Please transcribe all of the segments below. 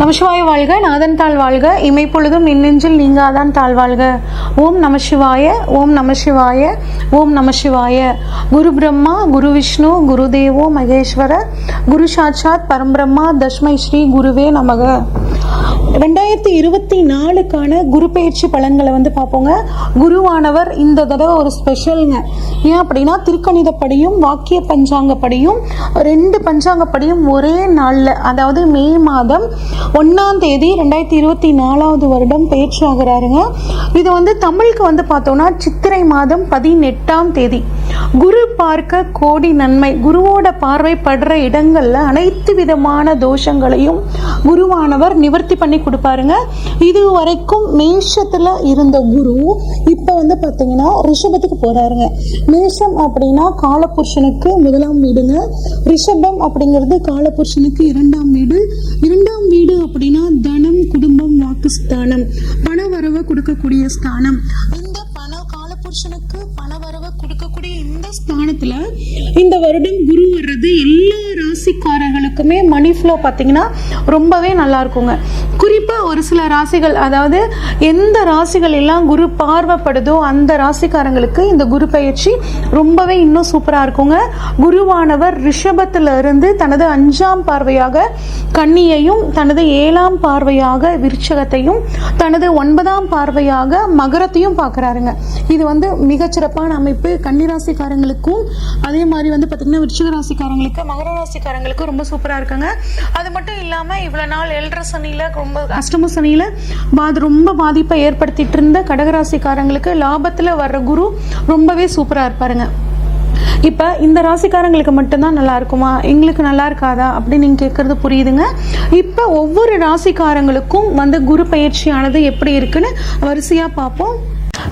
நமசிவாய வாழ்க, நாதன் தாழ் வாழ்க, இமைப்பொழுதும் நின்னெஞ்சில் நீங்காதான் தாழ்வாழ்க. ஓம் நம சிவாய, ஓம் நம சிவாய, ஓம் நம சிவாய. குரு பிரம்மா, குரு விஷ்ணு, குரு தேவோ மகேஸ்வர, குரு சாட்சாத் பரம்பிரம்மா, தஸ்மை ஸ்ரீ குருவே நமக. 2024க்கான குரு பயிற்சி பலன்களை பார்ப்போங்க. குருவானவர் இந்த தடவை ஒரு ஸ்பெஷலுங்க. ஏன் அப்படின்னா, திருக்கணிதப்படியும் வாக்கிய பஞ்சாங்கப்படியும் 2 பஞ்சாங்கப்படியும் ஒரே நாளில், அதாவது மே மாதம் 1ஆம் தேதி 2024 வருடம் பயிற்சி ஆகிறாருங்க. இது தமிழுக்கு பார்த்தோம்னா சித்திரை மாதம் 18ஆம் தேதி. குரு பார்க்க கோடி நன்மை. குருவோட பார்வை படுற இடங்கள்ல அனைத்து விதமான தோஷங்களையும் குருவானவர் நிவர்த்தி பண்ணி கொடுப்பாருங்க. இது வரைக்கும் மேஷத்துல இருந்த குரு இப்ப பாத்தீங்கன்னா ரிஷபத்துக்கு போறாருங்க. மேஷம் அப்படின்னா காலபுருஷனுக்கு 1ஆம் வீடுங்க. ரிஷபம் அப்படிங்கிறது காலபுருஷனுக்கு 2ஆம் வீடு. 2ஆம் வீடு அப்படின்னா தனம், குடும்பம், வாக்குஸ்தானம், பண வரவை கொடுக்கக்கூடிய ஸ்தானம். இந்த காலபுருஷனுக்கு பண வரவை கொடுக்கக்கூடிய இந்த ஸ்தானத்துல இந்த வருடம் குரு வர்றது எல்லா ராசிக்காரர்களுக்குமே மணி ஃப்ளோ பார்த்தீங்கன்னா ரொம்பவே நல்லா இருக்குங்க. குறிப்பா ஒரு சில ராசிகள், அதாவது எந்த ராசிகள் எல்லாம் குரு பார்வைப்படுதோ அந்த ராசிக்காரங்களுக்கு இந்த குரு பயிற்சி ரொம்பவே இன்னும் சூப்பரா இருக்குங்க. குருவானவர் ரிஷபத்துல இருந்து தனது 5ஆம் பார்வையாக கன்னியையும், தனது 7ஆம் பார்வையாக விருச்சகத்தையும், தனது 9ஆம் பார்வையாக மகரத்தையும் பார்க்கிறாருங்க. இது மிகச்சிறப்பான அமைப்பு. கன்னிராசிக்காரங்களுக்கும் அதே மாதிரி பார்த்தீங்கன்னா விருச்சிக ராசிக்காரங்களுக்கு, மகர ராசிக்காரங்களுக்கு ரொம்ப சூப்பரா இருக்குங்க. அது மட்டும் இல்லாம இவ்வளவு நாள் 7.5 சனியில, ரொம்ப அஷ்டம சனியில ரொம்ப பாதிப்பை ஏற்படுத்திட்டு இருந்த கடகராசிக்காரங்களுக்கு லாபத்துல வர்ற குரு ரொம்பவே சூப்பரா இருப்பாருங்க. இப்போ இந்த ராசிக்காரங்களுக்கு மட்டும்தான் நல்லா இருக்குமா, எங்களுக்கு நல்லா இருக்காதா அப்படின்னு நீங்கள் கேட்குறது புரியுதுங்க. இப்போ ஒவ்வொரு ராசிக்காரங்களுக்கும் குரு பயிற்சியானது எப்படி இருக்குன்னு வரிசையாக பார்ப்போம்.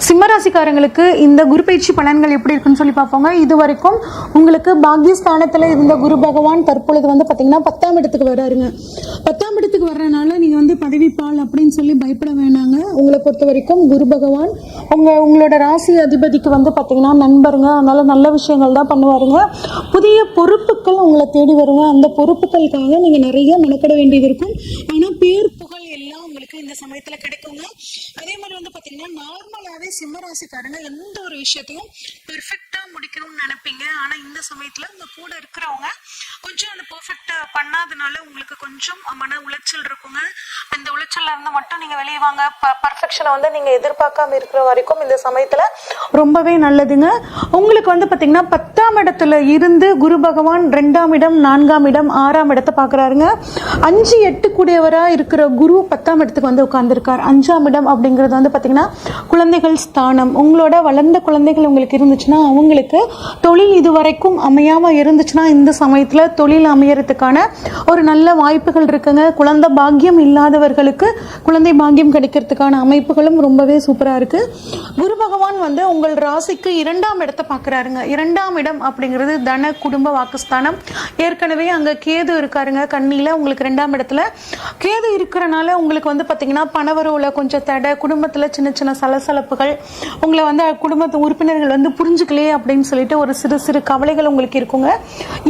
சிம்மராசிக்காரங்களுக்கு இந்த குரு பயிற்சி பலன்கள் எப்படி இருக்குன்னு சொல்லி பார்ப்போங்க. இது வரைக்கும் உங்களுக்கு பாக்யஸ்தானத்தில் இருந்த குரு பகவான் தற்பொழுது பார்த்தீங்கன்னா 10ஆம் இடத்துக்கு வர்றாருங்க. 10ஆம் இடத்துக்கு வர்றதுனால நீங்கள் பதவிப்பால் அப்படின்னு சொல்லி பயப்பட வேணாங்க. உங்களை பொறுத்த வரைக்கும் குரு பகவான் உங்களோட ராசி அதிபதிக்கு பார்த்தீங்கன்னா நண்பருங்க. அதனால நல்ல விஷயங்கள் தான் பண்ணுவாருங்க. புதிய பொறுப்புகள் உங்களை தேடி வருங்க. அந்த பொறுப்புகளுக்காக நீங்கள் நிறைய மெனக்கட வேண்டியது இருக்கும். ஆனால் பேர் புகழ் எல்லாம் உங்களுக்கு இந்த சமயத்தில் கிடைக்குங்க. அதே மாதிரி பார்த்தீங்கன்னா நார்மலாகவே சிம்மராசிக்காரங்க எந்த ஒரு விஷயத்தையும் பெர்ஃபெக்டா முடிக்கணும்னு நினைப்பீங்க. ஆனா இந்த சமயத்துல உங்க கூட இருக்கிறவங்க கொஞ்சம் அந்த பெர்ஃபெக்டா பண்ணாதனால உங்களுக்கு கொஞ்சம் மன உளைச்சல் இருக்குங்க. அந்த உளைச்சல்ல இருந்து மட்டும் நீங்க வெளியே வாங்க. பர்ஃபெக்ஷனை நீங்க எதிர்பார்க்காம இருக்கிற வரைக்கும் இந்த சமயத்துல ரொம்பவே நல்லதுங்க. உங்களுக்கு பாத்தீங்கன்னா 10ஆம் இடத்துல இருந்து குரு பகவான் 2ஆம் இடம், 4ஆம் இடம், 6ஆம் இடத்தை பாக்குறாருங்க. 5, 8 கூடியவரா இருக்கிற குரு 10ஆம் இடத்துக்கு உட்கார்ந்துருக்காரு. 5ஆம் இடம் அப்படிங்கிறது பாத்தீங்கன்னா குழந்தைகள் ஸ்தானம். உங்களோட வளர்ந்த குழந்தைகள் உங்களுக்கு இருந்துச்சுன்னா அவங்களுக்கு தொழில் இதுவரைக்கும் அமையாம இருந்துச்சுன்னா இந்த சமயத்துல தொழில் அமையறதுக்கான ஒரு நல்ல வாய்ப்புகள் இருக்குங்க. குழந்தை பாக்கியம் இல்லாதவர்களுக்கு குழந்தை பாக்கியம் கிடைக்கிறதுக்கான அமைப்புகளும் ரொம்பவே சூப்பரா இருக்கு. குரு பகவான் உங்கள் ராசிக்கு 2ஆம் இடத்தை பார்க்கிறாருங்க. 2ஆம் இடம் அப்படிங்கிறது தன, குடும்ப, வாக்குஸ்தானம். ஏற்கனவே அங்க கேது இருக்காருங்க கன்னியில. உங்களுக்கு 2ஆம் இடத்துல கேது இருக்கிறனால உங்களுக்கு பாத்தீங்கன்னா பணவரவுல கொஞ்சம் தடை, குடும்பத்துல சின்ன சின்ன சலசலப்புகள், உங்களை குடும்பத்து உறுப்பினர்கள் புரிஞ்சுக்கலையே அப்படின்னு சொல்லிட்டு ஒரு சிறு சிறு கவலைகள் உங்களுக்கு இருக்குங்க.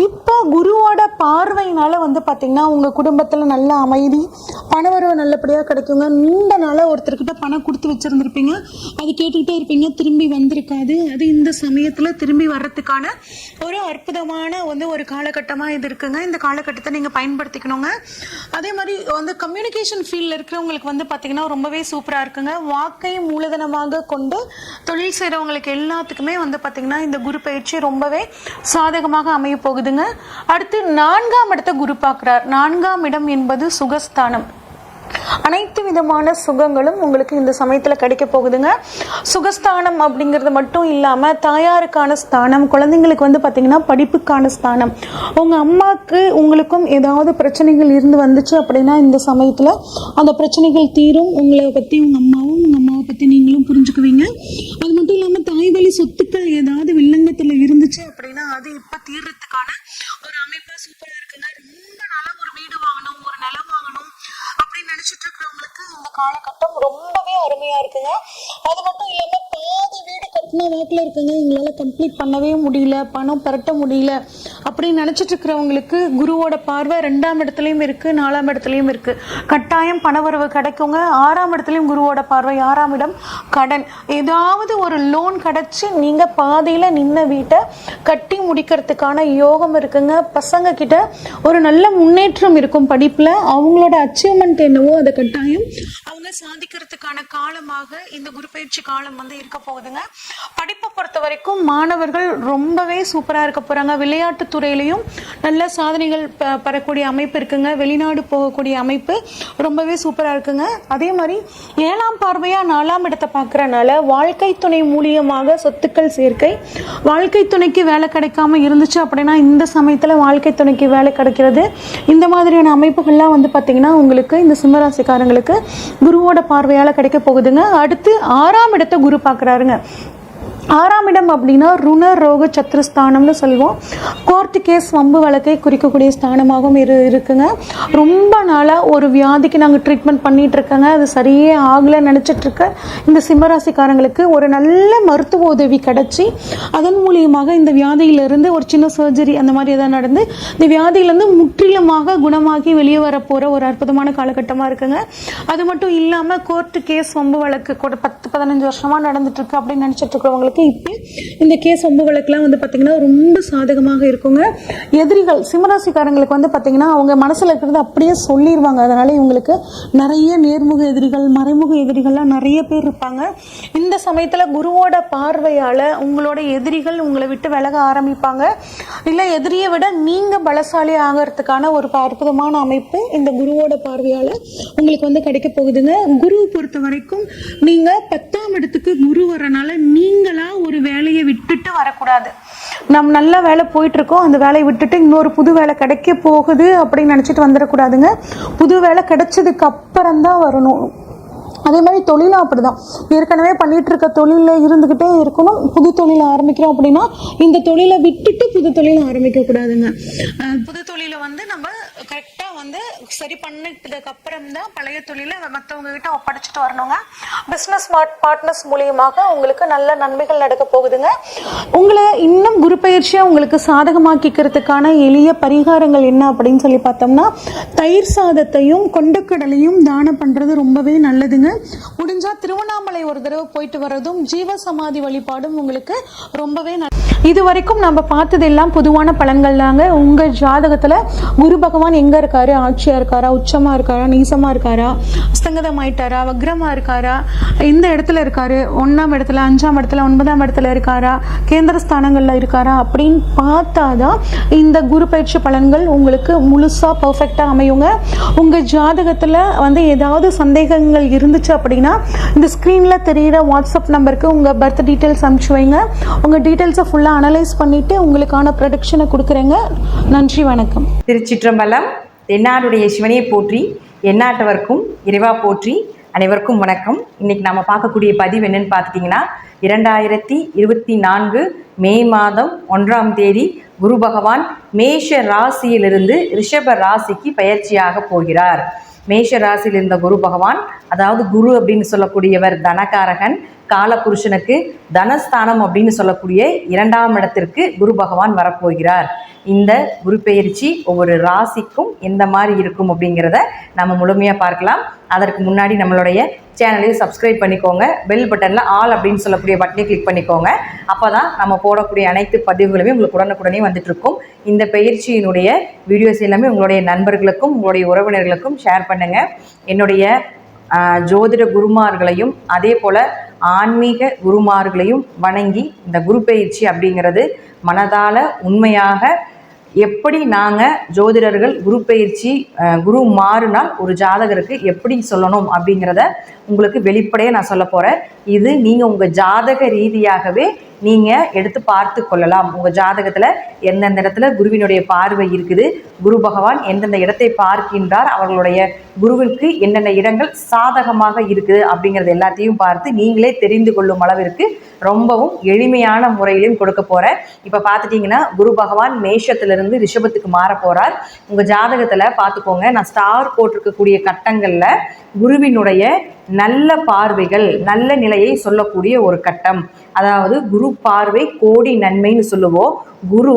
இப்போ குருவோட பார்வையினால பாத்தீங்கன்னா உங்க குடும்பத்துல நல்ல அமைதி, பணவரவு நல்லபடியா கிடைக்குங்க. நீண்ட நாளா ஒருத்தர்கிட்ட பணம் கொடுத்து வச்சிருந்திருப்பீங்க, அது கேட்டுக்கிட்டே இருப்பீங்க, திரும்பி வந்திருக்காது. அது இந்த சமயத்துல திரும்பி வர்றதுக்கான ஒரு அற்புதமான ஒரு காலகட்டமா இது இருக்குங்க. இந்த காலகட்டத்தை நீங்க பயன்படுத்திக்கணுங்க. அதே மாதிரி கம்யூனிகேஷன் ஃபீல்ட்ல இருக்கிறவங்களுக்கு பாத்தீங்கன்னா ரொம்பவே சூப்பரா இருக்குங்க. வாக்கை மூலதனமாக கொண்டு தொழில் செய்றவங்களுக்கு எல்லாத்துக்குமே பாத்தீங்கன்னா இந்த குரு பயிற்சி ரொம்பவே சாதகமாக அமைய போகுதுங்க. அடுத்து 4ஆம் இடத்தை குரு பார்க்கிறார். 4ஆம் இடம் என்பது சுகஸ்தானம். அனைத்து விதமான சுகங்களும் உங்களுக்கு இந்த சமயத்துல கிடைக்க போகுதுங்க. சுகஸ்தானம் அப்படிங்கிறது மட்டும் இல்லாம தாயாருக்கான ஸ்தானம், குழந்தைங்களுக்கு பாத்தீங்கன்னா படிப்புக்கான ஸ்தானம். உங்க அம்மாக்கு உங்களுக்கும் ஏதாவது பிரச்சனைகள் இருந்து வந்துச்சு அப்படின்னா இந்த சமயத்துல அந்த பிரச்சனைகள் தீரும். உங்களை பத்தி உங்க அம்மாவும், உங்க அம்மாவை பத்தி நீங்களும் புரிஞ்சுக்குவீங்க. அது மட்டும் இல்லாம தாய் வழி சொத்துக்கள் ஏதாவது வில்லங்கத்துல இருந்துச்சு அப்படின்னா அது இப்ப தீர்றதுக்கான ஒரு அமைப்பா சூப்பரா இருக்குங்க. ரொம்ப நாளா ஒரு வீடு வாங்கணும், ஒரு நிலம் வாங்கணும் அப்படின்னு நினைச்சிட்டு இருக்கிறவங்களுக்கு இந்த காலகட்டம் ரொம்பவே அருமையா இருக்குங்க. அது மட்டும் இல்லாம பாதி வீடு கட்டின வாக்குல இருக்குங்க. எங்களால கம்ப்ளீட் பண்ணவே முடியல, பணம் பெரட்ட முடியல அப்படின்னு நினச்சிட்டு இருக்கிறவங்களுக்கு குருவோட பார்வை 2ஆம் இடத்துலையும் இருக்குது, 4ஆம் இடத்துலையும் இருக்குது. கட்டாயம் பணவரவு கிடைக்குங்க. 6ஆம் இடத்துலையும் குருவோட பார்வை, 6ஆம் இடம் கடன். ஏதாவது ஒரு லோன் கிடச்சி நீங்கள் பாதியில் நின்ன வீட்டை கட்டி முடிக்கிறதுக்கான யோகம் இருக்குங்க. பசங்க கிட்ட ஒரு நல்ல முன்னேற்றம் இருக்கும். படிப்பில் அவங்களோட அச்சீவ்மெண்ட் என்னவோ அதை கட்டாயம் அவங்க சாதிக்கிறதுக்கான காலமாக இந்த குரு பயிற்சி காலம் வந்து இருக்க போகுதுங்க. படிப்பை பொறுத்த வரைக்கும் மாணவர்கள் ரொம்பவே சூப்பராக இருக்க போகிறாங்க. விளையாட்டு துறையிலையும் நல்ல சாதனைகள் பெறக்கூடிய அமைப்பு இருக்குங்க. வெளிநாடு போகக்கூடிய அமைப்பு ரொம்பவே சூப்பராக இருக்குங்க. அதே மாதிரி 7ஆம் பார்வையாக 4ஆம் இடத்தை பார்க்குறனால வாழ்க்கை துணை மூலியமாக சொத்துக்கள் சேர்க்கை. வாழ்க்கை துணைக்கு வேலை கிடைக்காம இருந்துச்சு அப்படின்னா இந்த சமயத்தில் வாழ்க்கை துணைக்கு வேலை கிடைக்கிறது. இந்த மாதிரியான அமைப்புகள்லாம் வந்து பார்த்திங்கன்னா உங்களுக்கு இந்த சிம்மராசிக்காரங்களுக்கு குருவோட பார்வையால் கிடைக்க போகுதுங்க. அடுத்து 6ஆம் இடத்தை குரு பார்க்குறாருங்க. 6ஆம் இடம் அப்படின்னா ருண ரோக சத்ருஸ்தானம்னு சொல்லுவோம். கோர்ட்டு கேஸ் வம்பு வழக்கை குறிக்கக்கூடிய ஸ்தானமாகவும் இருக்குங்க. ரொம்ப நாளாக ஒரு வியாதிக்கு நாங்கள் ட்ரீட்மெண்ட் பண்ணிகிட்டு இருக்கோங்க, அது சரியே ஆகலை நினச்சிட்ருக்க இந்த சிம்மராசிக்காரங்களுக்கு ஒரு நல்ல மருத்துவ உதவி கிடச்சி அதன் மூலியமாக இந்த வியாதியிலிருந்து ஒரு சின்ன சர்ஜரி அந்த மாதிரி எதாவது நடந்து இந்த வியாதியிலேருந்து முற்றிலுமாக குணமாகி வெளியே வர போகிற ஒரு அற்புதமான காலகட்டமாக இருக்குங்க. அது மட்டும் இல்லாமல் கோர்ட்டு கேஸ் வம்பு வழக்கு கூட 10-15 வருஷமாக நடந்துட்டுருக்கு அப்படின்னு நினச்சிட்டு இருக்கிறவங்களுக்கு இப்போ இந்த கேஸ் வம்பு வழக்குலாம் வந்து பார்த்திங்கன்னா ரொம்ப சாதகமாக இருக்குங்க. எதிரிகள் சிம்மராசிக்காரங்களுக்கு வந்து பார்த்திங்கன்னா அவங்க மனசில் இருக்கிறது அப்படியே சொல்லிடுவாங்க. அதனால் இவங்களுக்கு நிறைய நேர்முக எதிரிகள், மறைமுக எதிரிகள்லாம் நிறைய பேர் இருப்பாங்க. இந்த சமயத்தில் குருவோட பார்வையால் உங்களோட எதிரிகள் உங்களை விட்டு விலக ஆரம்பிப்பாங்க. இல்லை எதிரியை விட நீங்கள் பலசாலி ஆகிறதுக்கான ஒரு அற்புதமான அமைப்பு இந்த குருவோட பார்வையால் உங்களுக்கு வந்து கிடைக்க போகுதுங்க. குருவை பொறுத்த வரைக்கும் நீங்கள் 10ஆம் இடத்துக்கு குரு வரனால நீங்களா ஒரு வேலையை விட்டுட்டு வரக்கூடாது. நம்ம நல்ல வேலை போயிட்டு இருக்கோம், அந்த வேலையை விட்டுட்டு இன்னொரு புது வேலை கிடைக்க போகுது அப்படின்னு நினச்சிட்டு வந்துடக்கூடாதுங்க. புது வேலை கிடைச்சதுக்கு அப்புறம் தான் வரணும். அதே மாதிரி தொழிலும் அப்படிதான். ஏற்கனவே பண்ணிட்டு இருக்க தொழிலில் இருந்துக்கிட்டே இருக்கணும். புது தொழிலை ஆரம்பிக்கிறோம் அப்படின்னா இந்த தொழிலை விட்டுட்டு புது தொழிலை ஆரம்பிக்க கூடாதுங்க. புது தொழிலை வந்து நம்ம கரெக்டாக வந்து சரி பண்ணிட்டதுக்கு அப்புறம் தான் பழைய தொழிலை மற்றவங்க கிட்ட ஒப்படைச்சிட்டு வரணுங்க. பிஸ்னஸ் பார்ட்னர்ஸ் மூலியமாக உங்களுக்கு நல்ல நன்மைகள் நடக்க போகுதுங்க. உங்களை இன்னும் குரு பயிற்சியாக உங்களுக்கு சாதகமாக்கிக்கிறதுக்கான எளிய பரிகாரங்கள் என்ன அப்படின்னு சொல்லி பார்த்தோம்னா, தயிர் சாதத்தையும் கொண்டக்கடலையும் தானம் பண்ணுறது ரொம்பவே நல்லதுங்க. முடிஞ்சா திருவண்ணாமலை ஒரு தடவை போயிட்டு வர்றதும் ஜீவ சமாதி வழிபாடும் உங்களுக்கு ரொம்பவே இது வரைக்கும் நம்ம பார்த்ததெல்லாம் பொதுவான பலன்கள் தாங்க. உங்கள் ஜாதகத்தில் குரு பகவான் எங்கே இருக்காரு, ஆட்சியாக இருக்காரா, உச்சமாக இருக்காரா, நீசமாக இருக்காரா, அஸ்தங்கதமாயிட்டாரா, வக்ரமாக இருக்காரா, இந்த இடத்துல இருக்காரு, 1ஆம் இடத்துல, 5ஆம் இடத்துல, 9ஆம் இடத்துல இருக்காரா, கேந்திர ஸ்தானங்களில் இருக்காரா அப்படின்னு பார்த்தாதான் இந்த குரு பயிற்சி பலன்கள் உங்களுக்கு முழுசாக பர்ஃபெக்டாக அமையுங்க. உங்கள் ஜாதகத்தில் வந்து ஏதாவது சந்தேகங்கள் இருந்துச்சு அப்படின்னா இந்த ஸ்க்ரீனில் தெரிகிற வாட்ஸ்அப் நம்பருக்கு உங்கள் பர்த் டீட்டெயில்ஸ் அனுப்பிச்சு வைங்க. உங்கள் டீட்டெயில்ஸை ஃபுல்லாக அனலைஸ் பண்ணிவிட்டு உங்களுக்கான ப்ரொடக்ஷனை கொடுக்குறேங்க. நன்றி, வணக்கம். திருச்சிற்றம்பலம். தென்னாடுடைய சிவனையை போற்றி, எந்நாட்டவர்க்கும் இறைவா போற்றி. அனைவருக்கும் வணக்கம். இன்றைக்கி நம்ம பார்க்கக்கூடிய பதிவு என்னென்னு பார்த்துட்டிங்கன்னா, 2024 மே மாதம் 1ஆம் தேதி குரு பகவான் மேஷ ராசியிலிருந்து ரிஷப ராசிக்கு பயிற்சியாக போகிறார். மேஷ ராசியில் இருந்த குரு பகவான், அதாவது குரு அப்படின்னு சொல்லக்கூடியவர் தனகாரகன், காலபுருஷனுக்கு தனஸ்தானம் அப்படின்னு சொல்லக்கூடிய 2ஆம் இடத்திற்கு குரு பகவான் வரப்போகிறார். இந்த குரு பெயர்ச்சி ஒவ்வொரு ராசிக்கும் எந்த மாதிரி இருக்கும் அப்படிங்கிறத நம்ம முழுமையாக பார்க்கலாம். அதற்கு முன்னாடி நம்மளுடைய சேனலையும் சப்ஸ்கிரைப் பண்ணிக்கோங்க. பெல் பட்டனில் ஆல் அப்படின்னு சொல்லக்கூடிய பட்டனை கிளிக் பண்ணிக்கோங்க. அப்போ தான் நம்ம போடக்கூடிய அனைத்து பதிவுகளுமே உங்களுக்கு உடனுக்குடனே வந்துட்டுருக்கும். இந்த பயிற்சியினுடைய வீடியோஸ் எல்லாமே உங்களுடைய நண்பர்களுக்கும் உங்களுடைய உறவினர்களுக்கும் ஷேர் பண்ணுங்கள். என்னுடைய ஜோதிட குருமார்களையும் அதே போல் ஆன்மீக குருமார்களையும் வணங்கி இந்த குரு பயிற்சி அப்படிங்கிறது மனதால் உண்மையாக எப்படி நாங்கள் ஜோதிடர்கள் குரு பயிற்சி குரு மாறுனால் ஒரு ஜாதகருக்கு எப்படி சொல்லணும் அப்படிங்கிறத உங்களுக்கு வெளிப்படையாக நான் சொல்ல போகிறேன். இது நீங்கள் உங்கள் ஜாதக ரீதியாகவே நீங்கள் எடுத்து பார்த்து கொள்ளலாம். உங்கள் ஜாதகத்தில் எந்தெந்த இடத்துல குருவினுடைய பார்வை இருக்குது, குரு பகவான் எந்தெந்த இடத்தை பார்க்கின்றார், அவர்களுடைய குருவிற்கு என்னென்ன இடங்கள் சாதகமாக இருக்குது அப்படிங்கிறது எல்லாத்தையும் பார்த்து நீங்களே தெரிந்து கொள்ளும் அளவிற்கு ரொம்பவும் எளிமையான முறையிலையும் கொடுக்க போகிறேன். இப்போ பார்த்துட்டிங்கன்னா குரு பகவான் மேஷத்திலிருந்து ரிஷபத்துக்கு மாற போகிறார். உங்கள் ஜாதகத்தில் பார்த்துக்கோங்க, நான் ஸ்டார் போட்டிருக்கக்கூடிய கட்டங்களில் குருவினுடைய நல்ல பார்வைகள் நல்ல நிலையை சொல்லக்கூடிய ஒரு கட்டம். அதாவது குரு பார்வை கோடி நன்மைன்னு சொல்லுவோம். குரு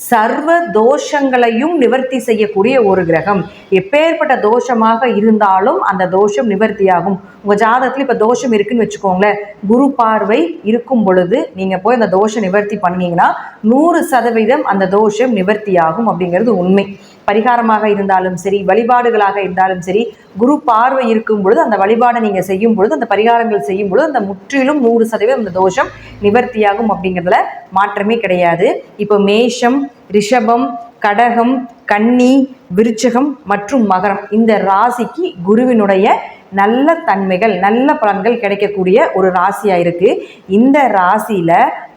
சர்வ தோஷங்களையும் நிவர்த்தி செய்யக்கூடிய ஒரு கிரகம். எப்பேற்பட்ட தோஷமாக இருந்தாலும் அந்த தோஷம் நிவர்த்தியாகும். உங்கள் ஜாதகத்தில் இப்போ தோஷம் இருக்குன்னு வச்சுக்கோங்களேன், குரு பார்வை இருக்கும் பொழுது நீங்கள் போய் அந்த தோஷம் நிவர்த்தி பண்ணீங்கன்னா 100% அந்த தோஷம் நிவர்த்தியாகும் அப்படிங்கிறது உண்மை. பரிகாரமாக இருந்தாலும் சரி, வழிபாடுகளாக இருந்தாலும் சரி, குரு பார்வை இருக்கும் பொழுது அந்த வழிபாடை நீங்கள் செய்யும் பொழுது, அந்த பரிகாரங்கள் செய்யும் பொழுது அந்த முற்றிலும் 100% அந்த தோஷம் நிவர்த்தியாகும் அப்படிங்கிறதுல மாற்றமே கிடையாது. இப்போ மேஷம், ரிஷபம், கடகம், கன்னி, விருச்சகம் மற்றும் மகரம் இந்த ராசிக்கு குருவினுடைய நல்ல தன்மைகள், நல்ல பலன்கள் கிடைக்கக்கூடிய ஒரு ராசியாக இருக்குது. இந்த ராசியில்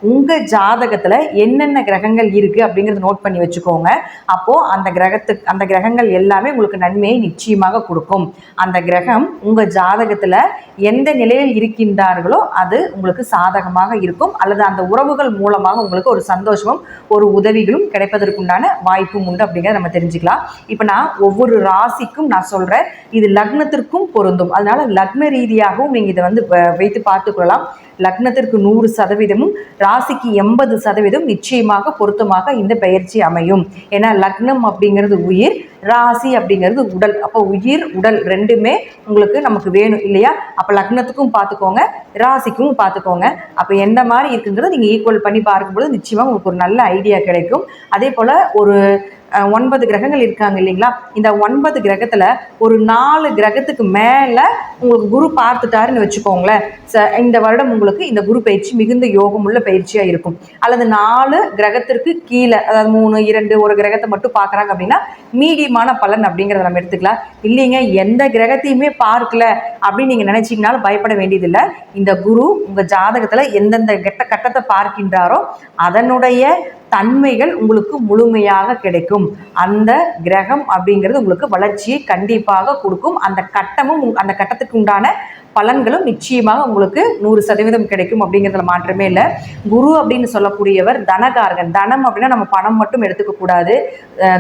உங்கள் ஜாதகத்தில் என்னென்ன கிரகங்கள் இருக்குது அப்படிங்கிறத நோட் பண்ணி வச்சுக்கோங்க. அப்போது அந்த கிரகங்கள் எல்லாமே உங்களுக்கு நன்மையை நிச்சயமாக கொடுக்கும். அந்த கிரகம் உங்கள் ஜாதகத்தில் எந்த நிலையில் இருக்கின்றார்களோ அது உங்களுக்கு சாதகமாக இருக்கும், அல்லது அந்த உறவுகள் மூலமாக உங்களுக்கு ஒரு சந்தோஷமும் ஒரு உதவிகளும் கிடைப்பதற்குண்டான வாய்ப்பும் உண்டு அப்படிங்கிறத நம்ம தெரிஞ்சுக்கலாம். இப்போ நான் ஒவ்வொரு ராசிக்கும் நான் சொல்கிறேன், இது லக்னத்திற்கும் பொருந்தும். அதனால லக்ன ரீதியாகவும் நீங்கள் இதை வைத்து பார்த்துக்கொள்ளலாம். லக்னத்திற்கு 100%, ராசிக்கு 80% நிச்சயமாக பொருத்தமாக இந்த பயிற்சி அமையும். ஏன்னா லக்னம் அப்படிங்கிறது உயிர், ராசி அப்படிங்கிறது உடல். அப்போ உயிர் உடல் ரெண்டுமே உங்களுக்கு நமக்கு வேணும் இல்லையா? அப்போ லக்னத்துக்கும் பார்த்துக்கோங்க, ராசிக்கும் பார்த்துக்கோங்க. அப்போ எந்த மாதிரி இருக்குங்கிறத நீங்கள் ஈக்குவல் பண்ணி பார்க்கும்போது நிச்சயமாக உங்களுக்கு ஒரு நல்ல ஐடியா கிடைக்கும். அதே போல் ஒரு 9 கிரகங்கள் இருக்காங்க இல்லைங்களா? இந்த 9 கிரகத்தில் ஒரு 4 கிரகத்துக்கு மேலே உங்களுக்கு குரு பார்த்துட்டாருன்னு வச்சுக்கோங்களேன். இந்த வருடம் உங்களுக்கு இந்த குரு பயிற்சி மிகுந்த யோகம் உள்ள பயிற்சியாக இருக்கும். அல்லது 4 கிரகத்திற்கு கீழே, அதாவது 3, 2 ஒரு கிரகத்தை மட்டும் பார்க்குறாங்க அப்படின்னா மீடியமான பலன் அப்படிங்கிறத நம்ம எடுத்துக்கலாம். இல்லைங்க எந்த கிரகத்தையுமே பார்க்கல அப்படின்னு நீங்கள் நினச்சிங்கனாலும் பயப்பட வேண்டியதில்லை. இந்த குரு உங்கள் ஜாதகத்தில் எந்தெந்த கட்டத்தை பார்க்கின்றாரோ அதனுடைய தன்மைகள் உங்களுக்கு முழுமையாக கிடைக்கும். அந்த கிரகம் அப்படிங்கிறது உங்களுக்கு வளர்ச்சியை கண்டிப்பாக கொடுக்கும். அந்த கட்டத்துக்கு உண்டான பலன்களும் நிச்சயமாக உங்களுக்கு 100% கிடைக்கும் அப்படிங்கிறதுல மாற்றமே இல்லை. குரு அப்படின்னு சொல்லக்கூடியவர் தனகாரகன். தனம் அப்படின்னா நம்ம பணம் மட்டும் எடுத்துக்க கூடாது.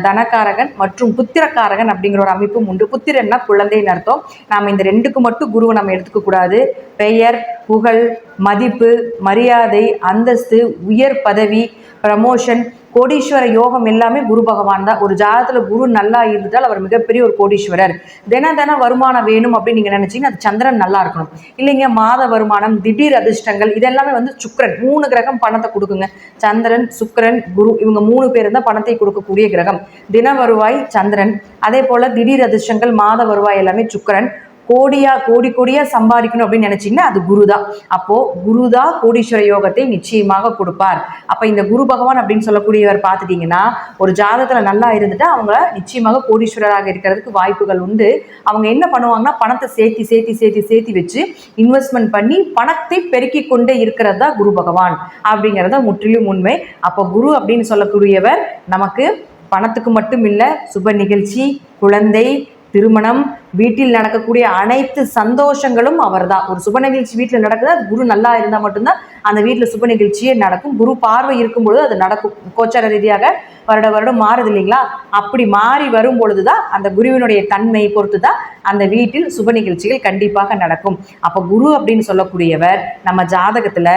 தனகாரகன் மற்றும் புத்திரக்காரகன் அப்படிங்கிற ஒரு அமைப்பும் உண்டு. புத்திரன்னா குழந்தைன்னு அர்த்தம். நாம் இந்த 2க்கு மட்டும் குருவை நம்ம எடுத்துக்க கூடாது. பெயர், புகழ், மதிப்பு, மரியாதை, அந்தஸ்து, உயர் பதவி, ப்ரமோஷன், கோடீஸ்வர யோகம் எல்லாமே குரு பகவான் தான். ஒரு ஜாதகத்தில் குரு நல்லா இருந்துட்டால் அவர் மிகப்பெரிய ஒரு கோடீஸ்வரர். தின வருமானம் வேணும் அப்படின்னு நீங்கள் நினச்சிங்கன்னா அது சந்திரன் நல்லா இருக்கணும். இல்லைங்க மாத வருமானம், திடீர் அதிர்ஷ்டங்கள் இதெல்லாமே சுக்கிரன். 3 கிரகம் பணத்தை கொடுக்குங்க. சந்திரன், சுக்கிரன், குரு இவங்க 3 பேர் தான் பணத்தை கொடுக்கக்கூடிய கிரகம். தின வருவாய் சந்திரன், அதே போல் திடீர் அதிர்ஷ்டங்கள், மாத வருவாய் எல்லாமே சுக்கிரன். கோடியா சம்பாதிக்கணும் அப்படின்னு நினைச்சீங்கன்னா அது குரு தான். அப்போ குரு தான் கோடீஸ்வர யோகத்தை நிச்சயமாக கொடுப்பார். அப்ப இந்த குரு பகவான் அப்படின்னு சொல்லக்கூடியவர் பார்த்துட்டீங்கன்னா ஒரு ஜாதகத்துல நல்லா இருந்துட்டா அவங்க நிச்சயமாக கோடீஸ்வரராக இருக்கிறதுக்கு வாய்ப்புகள் உண்டு. அவங்க என்ன பண்ணுவாங்கன்னா பணத்தை சேர்த்தி வச்சு இன்வெஸ்ட்மெண்ட் பண்ணி பணத்தை பெருக்கி கொண்டே இருக்கிறது தான் குரு பகவான் அப்படிங்கிறத முற்றிலும் உண்மை. அப்போ குரு அப்படின்னு சொல்லக்கூடியவர் நமக்கு பணத்துக்கு மட்டும் இல்லை, சுப நிகழ்ச்சி, குழந்தை, திருமணம், வீட்டில் நடக்கக்கூடிய அனைத்து சந்தோஷங்களும் அவர் தான். ஒரு சுப நிகழ்ச்சி வீட்டில் நடக்குது, அது குரு நல்லா இருந்தால் மட்டும்தான் அந்த வீட்டில் சுப நிகழ்ச்சியே நடக்கும். குரு பார்வை இருக்கும்பொழுது அது நடக்கும். கோச்சார ரீதியாக வருடம் மாறுது இல்லைங்களா? அப்படி மாறி வரும் பொழுது தான் அந்த குருவினுடைய தன்மையை பொறுத்து தான் அந்த வீட்டில் சுப நிகழ்ச்சிகள் கண்டிப்பாக நடக்கும். அப்போ குரு அப்படின்னு சொல்லக்கூடியவர் நம்ம ஜாதகத்தில்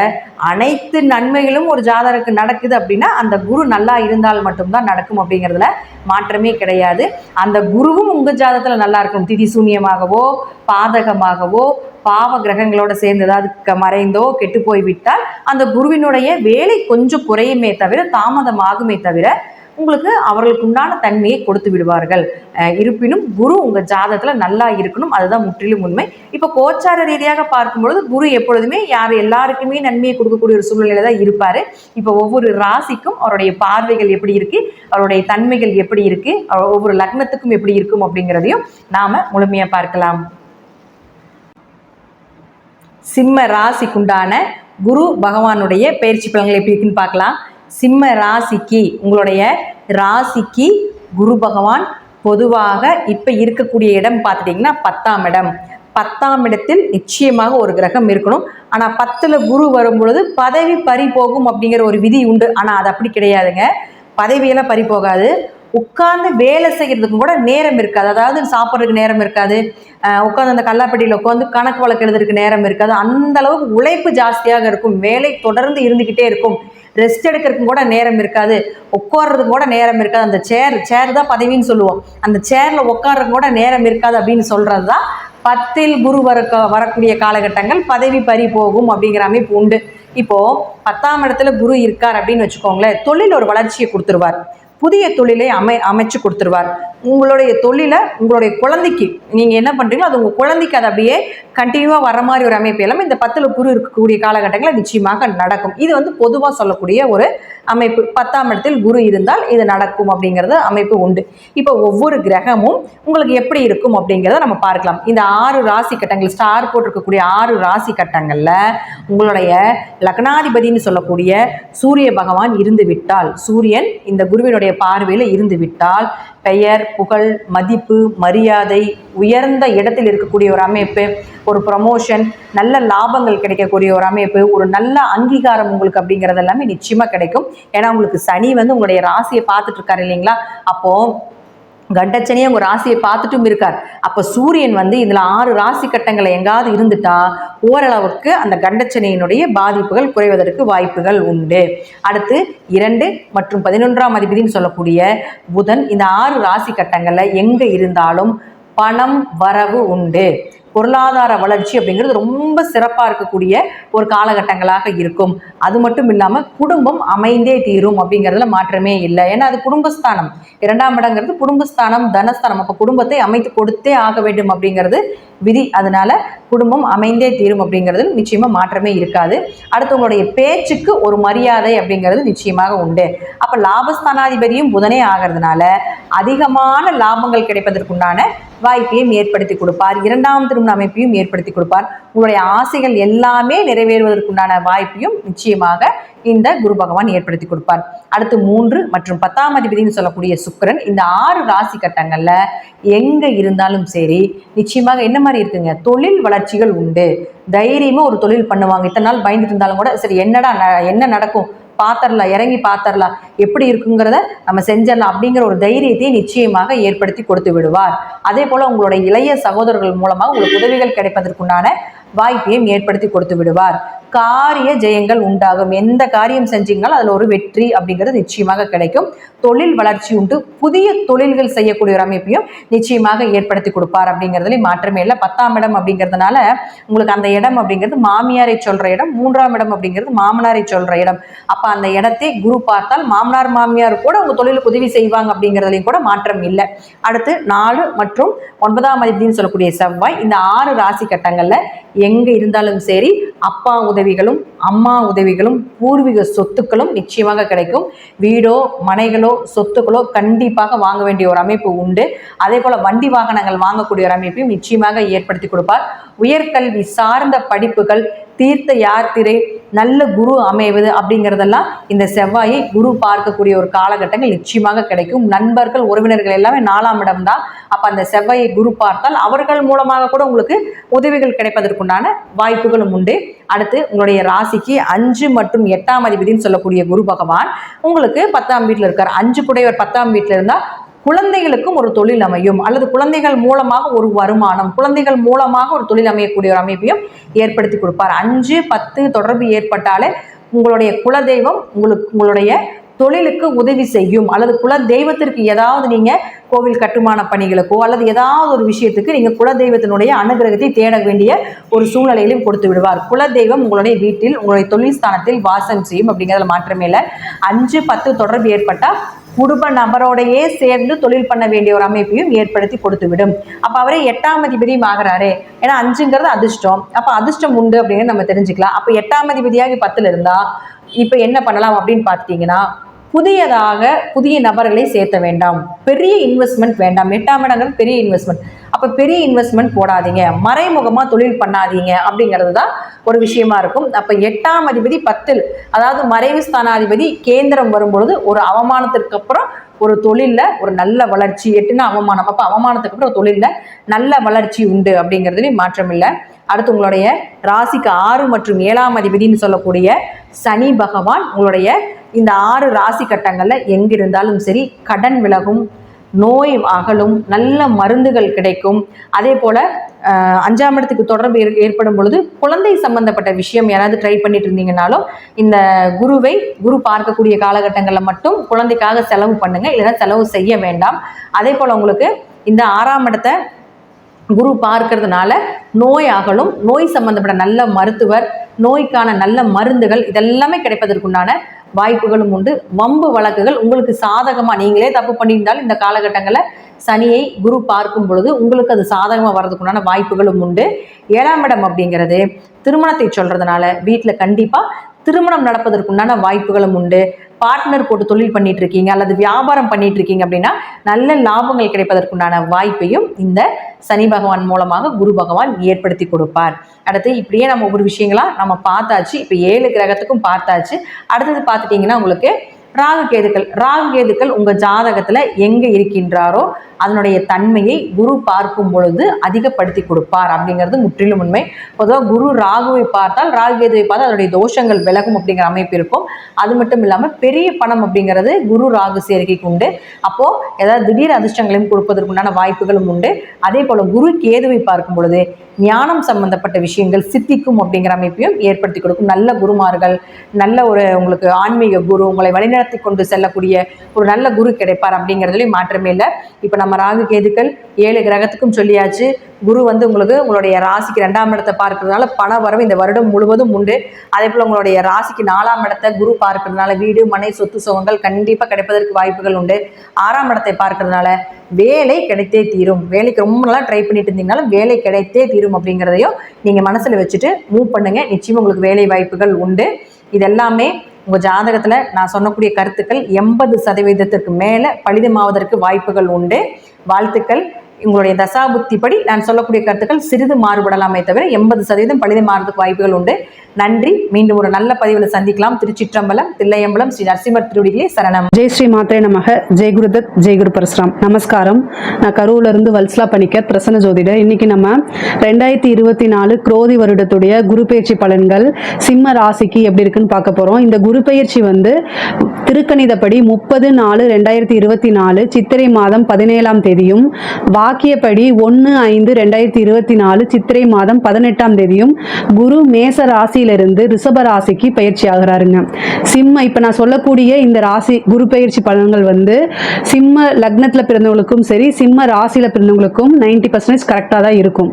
அனைத்து நன்மைகளும் ஒரு ஜாதகருக்கு நடக்குது அப்படின்னா அந்த குரு நல்லா இருந்தால் மட்டும்தான் நடக்கும் அப்படிங்கிறதுல மாற்றமே கிடையாது. அந்த குருவும் உங்கள் ஜாதகத்தில் நல்லா இருக்கும். திதி சூன்யமாகவோ பாதகமாகவோ பாவ கிரகங்களோட சேர்ந்து ஏதாவது மறைந்தோ கெட்டு போய்விட்டால் அந்த குருவினுடைய வேலை கொஞ்சம் குறையுமே தவிர, தாமதமாகுமே தவிர உங்களுக்கு அவர்களுக்கு உண்டான தன்மையை கொடுத்து விடுவார்கள். இருப்பினும் குரு உங்கள் ஜாதகத்தில் நல்லா இருக்கணும், அதுதான் முற்றிலும் உண்மை. இப்போ கோச்சார ரீதியாக பார்க்கும்பொழுது குரு எப்பொழுதுமே எல்லாருக்குமே நன்மையை கொடுக்கக்கூடிய ஒரு சூழ்நிலையில தான் இருப்பார். இப்போ ஒவ்வொரு ராசிக்கும் அவருடைய பார்வைகள் எப்படி இருக்கு, அவருடைய தன்மைகள் எப்படி இருக்கு, ஒவ்வொரு லக்னத்துக்கும் எப்படி இருக்கும் அப்படிங்கிறதையும் நாம முழுமையாக பார்க்கலாம். சிம்ம ராசிக்குண்டான குரு பகவானுடைய பயிற்சி பலன்கள் எப்படி இருக்குன்னு பார்க்கலாம். சிம்ம ராசிக்கு உங்களுடைய ராசிக்கு குரு பகவான் பொதுவாக இப்போ இருக்கக்கூடிய இடம் பார்த்துட்டிங்கன்னா 10ஆம் இடம். 10ஆம் இடத்தில் நிச்சயமாக ஒரு கிரகம் இருக்கணும். ஆனால் 10ல் குரு வரும்பொழுது பதவி பறி போகும் அப்படிங்கிற ஒரு விதி உண்டு. ஆனால் அது அப்படி கிடையாதுங்க. பதவியெல்லாம் பறி போகாது. உட்கார்ந்து வேலை செய்கிறதுக்கும் கூட நேரம் இருக்காது. அதாவது சாப்பிட்றதுக்கு நேரம் இருக்காது, உட்காந்து அந்த கல்லாப்பட்டியில் உட்காந்து கணக்கு வழக்கு எழுதுறதுக்கு நேரம் இருக்காது. அந்த அளவுக்கு உழைப்பு ஜாஸ்தியாக இருக்கும். வேலை தொடர்ந்து இருந்துக்கிட்டே இருக்கும். ரெஸ்ட் எடுக்கிறதுக்கும் கூட நேரம் இருக்காது, உட்கார்றதுக்கு கூட நேரம் இருக்காது. அந்த சேர் தான் பதவின்னு சொல்லுவோம், அந்த சேர்ல உட்கார்றதுக்கு கூட நேரம் இருக்காது அப்படின்னு சொல்றது தான் 10ல் குரு வரக்கூடிய காலகட்டங்கள் பதவி பறி போகும் அப்படிங்கிற அமைப்பு உண்டு. இப்போ 10ஆம் இடத்துல குரு இருக்கார் அப்படின்னு வச்சுக்கோங்களேன், தொழில் ஒரு வளர்ச்சியை கொடுத்துருவார், புதிய தொழிலை அமைச்சு கொடுத்துருவார். உங்களுடைய தொழிலை உங்களுடைய குழந்தைக்கு நீங்கள் என்ன பண்ணுறீங்களோ அது உங்கள் குழந்தைக்கு அது அப்படியே கண்டினியூவாக வர மாதிரி ஒரு அமைப்பு எல்லாமே இந்த 10ல் குரு இருக்கக்கூடிய காலகட்டங்களில் நிச்சயமாக நடக்கும். இது வந்து பொதுவாக சொல்லக்கூடிய ஒரு அமைப்பு. 10ஆம் இடத்தில் குரு இருந்தால் இது நடக்கும் அப்படிங்கிறது அமைப்பு உண்டு. இப்போ ஒவ்வொரு கிரகமும் உங்களுக்கு எப்படி இருக்கும் அப்படிங்கிறத நம்ம பார்க்கலாம். இந்த 6 ராசி கட்டங்கள், ஸ்டார் போட்டிருக்கக்கூடிய 6 ராசி கட்டங்களில் உங்களுடைய லக்னாதிபதினு சொல்லக்கூடிய சூரிய பகவான் இருந்து விட்டால், சூரியன் இந்த குருவினுடைய பார்வையில் இருந்து விட்டால் பெயர், புகழ், மதிப்பு, மரியாதை, உயர்ந்த இடத்தில் இருக்கக்கூடிய ஒரு அமைப்பு, ஒரு ப்ரமோஷன், நல்ல லாபங்கள் கிடைக்கக்கூடிய ஒரு அமைப்பு, ஒரு நல்ல அங்கீகாரம் உங்களுக்கு அப்படிங்கிறது எல்லாமே நிச்சயமாக கிடைக்கும். ஏன்னா உங்களுக்கு சனி வந்து உங்களுடைய ராசியை பார்த்துட்டு இருக்காரு இல்லைங்களா, அப்போது கண்டச்சனியை உங்கள் ராசியை பார்த்துட்டும் இருக்கார். அப்போ சூரியன் வந்து இதில் 6 ராசி கட்டங்களை எங்காவது இருந்துட்டா ஓரளவுக்கு அந்த கண்டச்சனியினுடைய பாதிப்புகள் குறைவதற்கு வாய்ப்புகள் உண்டு. அடுத்து 2 மற்றும் 11ஆம் அதிபதினு சொல்லக்கூடிய புதன் இந்த 6 ராசி கட்டங்களில் எங்கே இருந்தாலும் பணம் வரவு உண்டு. பொருளாதார வளர்ச்சி அப்படிங்கிறது ரொம்ப சிறப்பாக இருக்கக்கூடிய ஒரு காலகட்டங்களாக இருக்கும். அது மட்டும் இல்லாமல் குடும்பம் அமைந்தே தீரும் அப்படிங்கிறதுல மாற்றமே இல்லை. ஏன்னா அது குடும்பஸ்தானம், 2ஆம் இடங்கிறது குடும்பஸ்தானம், தனஸ்தானம். அப்போ குடும்பத்தை அமைத்து கொடுத்தே ஆக வேண்டும் அப்படிங்கிறது விதி. அதனால குடும்பம் அமைந்தே தீரும் அப்படிங்கிறது நிச்சயமாக மாற்றமே இருக்காது. அடுத்தவங்களுடைய பேச்சுக்கு ஒரு மரியாதை அப்படிங்கிறது நிச்சயமாக உண்டு. அப்போ லாபஸ்தானாதிபதியும் புதனே ஆகிறதுனால அதிகமான லாபங்கள் கிடைப்பதற்குண்டான வாய்ப்பையும் ஏற்படுத்தி கொடுப்பார். 2ஆம் திருமண அமைப்பையும் ஏற்படுத்தி கொடுப்பார். உங்களுடைய ஆசைகள் எல்லாமே நிறைவேறுவதற்குண்டான வாய்ப்பையும் நிச்சயமாக இந்த குரு பகவான் ஏற்படுத்தி கொடுப்பார். அடுத்து 3 மற்றும் 10ஆம் அதிபதினு சொல்லக்கூடிய சுக்கிரன் இந்த 6 ராசி கட்டங்களில் எங்கே இருந்தாலும் சரி நிச்சயமாக என்ன மாதிரி இருக்குங்க, தொழில் வளர்ச்சிகள் உண்டு. தைரியமாக ஒரு தொழில் பண்ணுவாங்க. இத்தனை நாள் பயந்துட்டு இருந்தாலும் கூட சரி என்ன நடக்கும் பாத்திரலாம், இறங்கி பாத்திரலாம், எப்படி இருக்குங்கிறத நம்ம செஞ்சிடலாம் அப்படிங்கிற ஒரு தைரியத்தை நிச்சயமாக ஏற்படுத்தி கொடுத்து விடுவார். அதே போல் உங்களுடைய இளைய சகோதரர்கள் மூலமாக உங்களுக்கு உதவிகள் கிடைப்பதற்குண்டான வாய்ப்பையும் ஏற்படுத்தி கொடுத்து விடுவார். காரிய ஜெயங்கள் உண்டாகும். எந்த காரியம் செஞ்சீங்கனாலும் அதில் ஒரு வெற்றி அப்படிங்கிறது நிச்சயமாக கிடைக்கும். தொழில் வளர்ச்சி உண்டு. புதிய தொழில்கள் செய்யக்கூடிய ஒரு அமைப்பையும் நிச்சயமாக ஏற்படுத்தி கொடுப்பார் அப்படிங்கிறதுலேயும் மாற்றமே இல்லை. 10ஆம் இடம் அப்படிங்கிறதுனால உங்களுக்கு அந்த இடம் அப்படிங்கிறது மாமியாரை சொல்கிற இடம், 3ஆம் இடம் அப்படிங்கிறது மாமனாரை சொல்கிற இடம். அப்போ அந்த இடத்தை குரு பார்த்தால் மாமனார் மாமியார் கூட உங்கள் தொழிலுக்கு உதவி செய்வாங்க அப்படிங்கிறதுலையும் கூட மாற்றம் இல்லை. அடுத்து 4 மற்றும் 9ஆம் அதிபதினு சொல்லக்கூடிய செவ்வாய் இந்த 6 ராசி கட்டங்களில் எங்கே இருந்தாலும் சரி அப்பா உதவிகளும் அம்மா உதவிகளும் பூர்வீக சொத்துக்களும் நிச்சயமாக கிடைக்கும். வீடோ மனைகளோ சொத்துக்களோ கண்டிப்பாக வாங்க வேண்டிய ஒரு அமைப்பு உண்டு. அதே போல் வண்டி வாகனங்கள் வாங்கக்கூடிய ஒரு அமைப்பையும் நிச்சயமாக ஏற்படுத்தி கொடுப்பார். உயர்கல்வி சார்ந்த படிப்புகள், தீர்த்த யாத்திரை, நல்ல குரு அமைவது அப்படிங்கிறதெல்லாம் இந்த செவ்வாயை குரு பார்க்கக்கூடிய ஒரு காலகட்டங்கள் நிச்சயமாக கிடைக்கும். நண்பர்கள் உறவினர்கள் எல்லாமே 4ஆம் இடம் தான். அப்போ அந்த செவ்வாயை குரு பார்த்தால் அவர்கள் மூலமாக கூட உங்களுக்கு உதவிகள் கிடைப்பதற்குண்டான வாய்ப்புகளும் உண்டு. அடுத்து உங்களுடைய ராசிக்கு 5 மற்றும் 8ஆம் அதிபதினு சொல்லக்கூடிய குரு பகவான் உங்களுக்கு 10ஆம் வீட்டில் இருக்கார். 5 கூடையவர் 10ஆம் வீட்டில் இருந்தால் குழந்தைகளுக்கும் ஒரு தொழில் அமையும், அல்லது குழந்தைகள் மூலமாக ஒரு வருமானம், குழந்தைகள் மூலமாக ஒரு தொழில் அமையக்கூடிய ஒரு அமைப்பையும் ஏற்படுத்தி கொடுப்பார். 5, 10 தொடர்பு ஏற்பட்டாலே உங்களுடைய குலதெய்வம் உங்களுடைய தொழிலுக்கு உதவி செய்யும், அல்லது குல தெய்வத்திற்கு ஏதாவது நீங்கள் கோவில் கட்டுமான பணிகளுக்கோ அல்லது ஏதாவது ஒரு விஷயத்துக்கு நீங்கள் குலதெய்வத்தினுடைய அனுகிரகத்தை தேட வேண்டிய ஒரு சூழ்நிலையிலும் கொடுத்து விடுவார். குலதெய்வம் உங்களுடைய வீட்டில் உங்களுடைய தொழில் ஸ்தானத்தில் வாசம் செய்யும் அப்படிங்கிறதுல மாற்றமே இல்லை. 5, 10 தொடர்பு ஏற்பட்டால் குடும்ப நபரோடையே சேர்ந்து தொழில் பண்ண வேண்டிய ஒரு அமைப்பையும் ஏற்படுத்தி கொடுத்து விடும். அப்போ அவரே 8ஆம் அதிபதியும் ஆகிறாரு. ஏன்னா 5ங்கிறது அதிர்ஷ்டம். அப்போ அதிர்ஷ்டம் உண்டு அப்படிங்கிறது நம்ம தெரிஞ்சுக்கலாம். அப்போ 8ஆம் அதிபதியாக 10ல் இருந்தால் இப்போ என்ன பண்ணலாம் அப்படின்னு பார்த்தீங்கன்னா, புதிய நபர்களை சேர்த்த வேண்டாம், பெரிய இன்வெஸ்ட்மெண்ட் வேண்டாம். 8ஆம் இடங்கிறது பெரிய இன்வெஸ்ட்மெண்ட். அப்போ பெரிய இன்வெஸ்ட்மெண்ட் போடாதீங்க, மறைமுகமாக தொழில் பண்ணாதீங்க அப்படிங்கிறது தான் ஒரு விஷயமா இருக்கும். அப்போ 8ஆம் அதிபதி 10ல், அதாவது மறைவு ஸ்தானாதிபதி கேந்திரம் வரும்பொழுது ஒரு அவமானத்திற்கு அப்புறம் ஒரு தொழிலில் ஒரு நல்ல வளர்ச்சி. 8னா அவமானம். அப்போ அவமானத்துக்கு அப்புறம் தொழிலில் நல்ல வளர்ச்சி உண்டு அப்படிங்கிறதுலையும் மாற்றம் இல்லை. அடுத்து உங்களுடைய ராசிக்கு 6 மற்றும் 7ஆம் அதிபதினு சொல்லக்கூடிய சனி பகவான் உங்களுடைய இந்த 6 ராசி கட்டங்களில் எங்கிருந்தாலும் சரி கடன் விலகும், நோய் அகலும், நல்ல மருந்துகள் கிடைக்கும். அதே போல் 5ஆம் இடத்துக்கு தொடர்பு ஏற்படும் பொழுது குழந்தை சம்பந்தப்பட்ட விஷயம் யாராவது ட்ரை பண்ணிட்டு இருந்தீங்கன்னாலும் இந்த குரு பார்க்கக்கூடிய காலகட்டங்களில் மட்டும் குழந்தைக்காக செலவு பண்ணுங்க, இல்லைன்னா செலவு செய்ய வேண்டாம். அதே போல் உங்களுக்கு இந்த 6ஆம் இடத்தை குரு பார்க்கறதுனால நோய் அகலும், நோய் சம்பந்தப்பட்ட நல்ல மருத்துவர், நோய்க்கான நல்ல மருந்துகள் இதெல்லாமே கிடைப்பதற்குண்டான வாய்ப்புகளும் உண்டு. வம்பு வழக்குகள் உங்களுக்கு சாதகமாக, நீங்களே தப்பு பண்ணியிருந்தாலும் இந்த காலகட்டங்களில் சனியை குரு பார்க்கும் பொழுது உங்களுக்கு அது சாதகமாக வர்றதுக்குண்டான வாய்ப்புகளும் உண்டு. 7ஆம் இடம் அப்படிங்கிறது திருமணத்தை சொல்றதுனால வீட்டில் கண்டிப்பாக திருமணம் நடப்பதற்குண்டான வாய்ப்புகளும் உண்டு. பார்ட்னர் போட்டு தொழில் பண்ணிட்டு இருக்கீங்க அல்லது வியாபாரம் பண்ணிட்டு இருக்கீங்க அப்படின்னா நல்ல லாபங்கள் கிடைப்பதற்குண்டான வாய்ப்பையும் இந்த சனி பகவான் மூலமாக குரு பகவான் ஏற்படுத்தி கொடுப்பார். அடுத்து இப்படியே நம்ம ஒவ்வொரு விஷயங்களா நம்ம பார்த்தாச்சு. இப்போ 7 கிரகத்துக்கும் பார்த்தாச்சு. அடுத்தது பார்த்துட்டீங்கன்னா உங்களுக்கு ராகு கேதுக்கள் உங்க ஜாதகத்துல எங்க இருக்கின்றாரோ அதனுடைய தன்மையை குரு பார்க்கும் பொழுது அதிகப்படுத்தி கொடுப்பார் அப்படிங்கிறது முற்றிலும் உண்மை. பொதுவாக குரு ராகுவை பார்த்தால், ராகு கேதுவை பார்த்தால் அதனுடைய தோஷங்கள் விலகும் அப்படிங்கிற அமைப்பு இருக்கும். அது மட்டும் இல்லாமல் பெரிய பணம் அப்படிங்கிறது குரு ராகு சேர்க்கைக்கு உண்டு. அப்போ ஏதாவது திடீர் அதிர்ஷ்டங்களையும் கொடுப்பதற்குண்டான வாய்ப்புகளும் உண்டு. அதே போல குரு கேதுவை பார்க்கும் பொழுது ஞானம் சம்பந்தப்பட்ட விஷயங்கள் சித்திக்கும் அப்படிங்கிற அமைப்பையும் ஏற்படுத்தி கொடுக்கும். நல்ல குருமார்கள், நல்ல ஒரு உங்களுக்கு ஆன்மீக குரு, உங்களை வழிநடத்தி கொண்டு செல்லக்கூடிய ஒரு நல்ல குரு கிடைப்பார் அப்படிங்கிறதுலையும் மாற்றமே இல்லை. இப்போ நம்ம ராகு கேதுக்கள் 7 கிரகத்துக்கும் சொல்லியாச்சு. குரு உங்களுக்கு உங்களுடைய ராசிக்கு 2ஆம் இடத்தை பார்க்கறதுனால பண வரவு இந்த வருடம் முழுவதும் உண்டு. அதே போல் உங்களுடைய ராசிக்கு 4ஆம் இடத்தை குரு பார்க்கறதுனால வீடு, மனை, சொத்து சுகங்கள் கண்டிப்பாக கிடைப்பதற்கு வாய்ப்புகள் உண்டு. 6ஆம் இடத்தை பார்க்கறதுனால வேலை கிடைத்தே தீரும். வேலைக்கு ரொம்ப நாளாக ட்ரை பண்ணிட்டு இருந்தீங்கனாலும் வேலை கிடைத்தே தீரும் அப்படிங்கிறதையும் நீங்கள் மனசில் வச்சுட்டு மூவ் பண்ணுங்க. நிச்சயம் உங்களுக்கு வேலை வாய்ப்புகள் உண்டு. இதெல்லாமே உங்கள் ஜாதகத்தில் நான் சொன்னக்கூடிய கருத்துக்கள் 80% மேலே பலிதமாவதற்கு வாய்ப்புகள் உண்டு. வாழ்த்துக்கள். உங்களுடைய தசாபுத்தி படி நான் சொல்லக்கூடிய கருத்துக்கள் சிறிது மாறுபடலாமே தவிர 80% பலிதமாறதுக்கு வாய்ப்புகள் உண்டு. நன்றி. மீண்டும் ஒரு நல்ல பதிவில் சந்திக்கலாம். திருச்சிற்றம்பலம், தில்லையம்பலம், ஸ்ரீ நரசிம்மர் திருவடிகளே சரணம். ஜெய் ஸ்ரீ மாத்ரே நமக. ஜெய் குருதத், ஜெய் குரு பரசுராம். நமஸ்காரம். நான் கரூர்ல இருந்து வல்சலா பணிக்கர், பிரசன்ன ஜோதிடர். இன்னைக்கு நம்ம 2024 குரோதி வருடத்துடைய குரு பயிற்சி பலன்கள் சிம்ம ராசிக்கு எப்படி இருக்குன்னு பார்க்க போறோம். இந்த குரு பயிற்சி திருக்கணிதப்படி 30/4/2024 சித்திரை மாதம் 17ஆம் தேதியும், வாக்கியப்படி 1/5/2024 சித்திரை மாதம் 18ஆம் தேதியும் குரு மேச ராசியிலிருந்து ரிஷப ராசிக்கு பயிற்சி ஆகிறாருங்க. இப்ப நான் சொல்லக்கூடிய இந்த ராசி குரு பயிற்சி பலன்கள் சிம்ம லக்னத்துல பிறந்தவங்களுக்கும் சரி, சிம்ம ராசியில பிறந்தவங்களுக்கும் 90% கரெக்டா தான் இருக்கும்.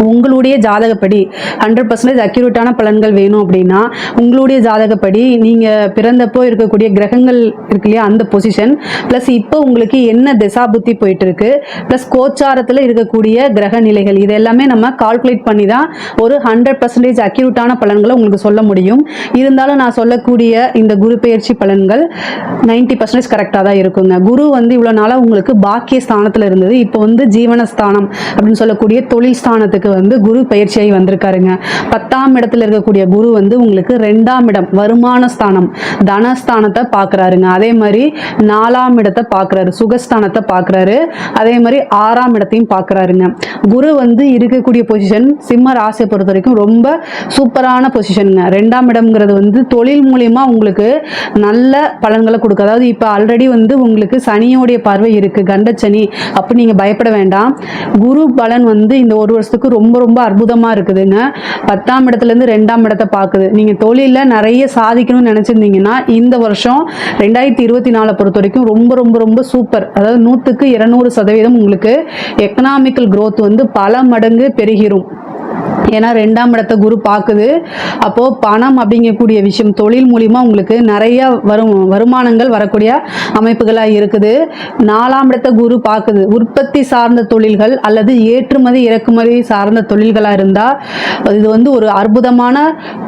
உங்களுடைய ஜாதகப்படி 100% அக்யூரேட்டான பலன்கள் வேணும் அப்படின்னா உங்களுடைய ஜாதகப்படி நீங்க பிறந்தப்போ இருக்கக்கூடிய கிரகங்கள் இருக்கு இல்லையா, அந்த பொசிஷன் பிளஸ் இப்போ உங்களுக்கு என்ன திசா புத்தி போயிட்டு இருக்கு பிளஸ் கோச்சாரத்துல இருக்கக்கூடிய கிரக நிலைகள் இது எல்லாமே நம்ம கால்குலேட் பண்ணி தான் ஒரு 100% அக்யூரேட்டான பலன்களை உங்களுக்கு சொல்ல முடியும். இருந்தாலும் நான் சொல்லக்கூடிய இந்த குரு பெயர்ச்சி பலன்கள் 90% கரெக்டாக தான் இருக்குங்க. குரு இவ்வளவு நாளா உங்களுக்கு பாக்கிய ஸ்தானத்துல இருந்தது, இப்போ ஜீவனஸ்தானம் அப்படின்னு சொல்லக்கூடிய தொழில் ஸ்தானத்துக்கு குரு பயிற்சியாகி வந்திருக்காருங்க. 10ஆம் இடத்துல இருக்கக்கூடிய குரு உங்களுக்கு 2ஆம் இடம் வருமான ஸ்தானம் தனஸ்தானத்தை பார்க்கறாருங்க. அதே மாதிரி 4ஆம் இடத்தை பார்க்கறாரு, சுகஸ்தானத்தை பார்க்கறாரு. அதே மாதிரி 6ஆம் இடத்தையும் பார்க்கறாருங்க. குரு இருக்கக்கூடிய பொசிஷன் சிம்ம ராசியை பொறுத்த வரைக்கும் ரொம்ப சூப்பரான பொசிஷனுங்க. 2ஆம் இடம்ங்கிறது தொழில் மூலியமா உங்களுக்கு நல்ல பலன்களை கொடுக்கும். அதாவது இப்போ ஆல்ரெடி உங்களுக்கு சனியோடைய பார்வை இருக்கு, கண்டச்சனி, அப்படி நீங்க பயப்பட வேண்டாம். குரு பலன் இந்த ஒரு வருஷத்துக்கு ரொம்ப ரொம்ப அற்புதமா இருக்குதுங்க. 10ஆம் இடத்துல இருந்து 2ஆம் இடத்தை பார்க்குது. நீங்க தொழில நிறைய சாதிக்கணும்னு நினைச்சிருந்தீங்கன்னா இந்த வருஷம் 2024 பொறுத்த வரைக்கும் ரொம்ப ரொம்ப ரொம்ப சூப்பர். அதாவது 100க்கு 200% உங்களுக்கு எக்கனாமிக்கல் growth பல மடங்கு பெருகிரும். ஏன்னா 2ஆம் இடத்தை குரு பார்க்குது. அப்போ பணம் அப்படிங்கக்கூடிய விஷயம் தொழில் மூலியமா உங்களுக்கு நிறைய வருமானங்கள் வரக்கூடிய அமைப்புகளாக இருக்குது. 4ஆம் இடத்தை குரு பார்க்குது. உற்பத்தி சார்ந்த தொழில்கள் அல்லது ஏற்றுமதி இறக்குமதி சார்ந்த தொழில்களா இருந்தா இது ஒரு அற்புதமான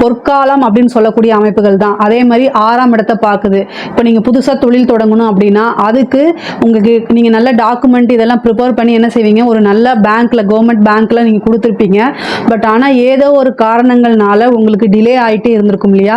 பொற்காலம் அப்படின்னு சொல்லக்கூடிய அமைப்புகள் தான். அதே மாதிரி 6ஆம் இடத்தை பார்க்குது. இப்போ நீங்க புதுசா தொழில் தொடங்கணும் அப்படின்னா அதுக்கு உங்களுக்கு நீங்க நல்ல டாக்குமெண்ட் இதெல்லாம் ப்ரிப்பேர் பண்ணி என்ன செய்வீங்க, ஒரு நல்ல பேங்க்ல கவர்மெண்ட் பேங்க்ல நீங்க கொடுத்துருப்பீங்க. பட் ஆனால் ஏதோ ஒரு காரணங்கள்னால உங்களுக்கு டிலே ஆகிட்டே இருந்திருக்கும் இல்லையா,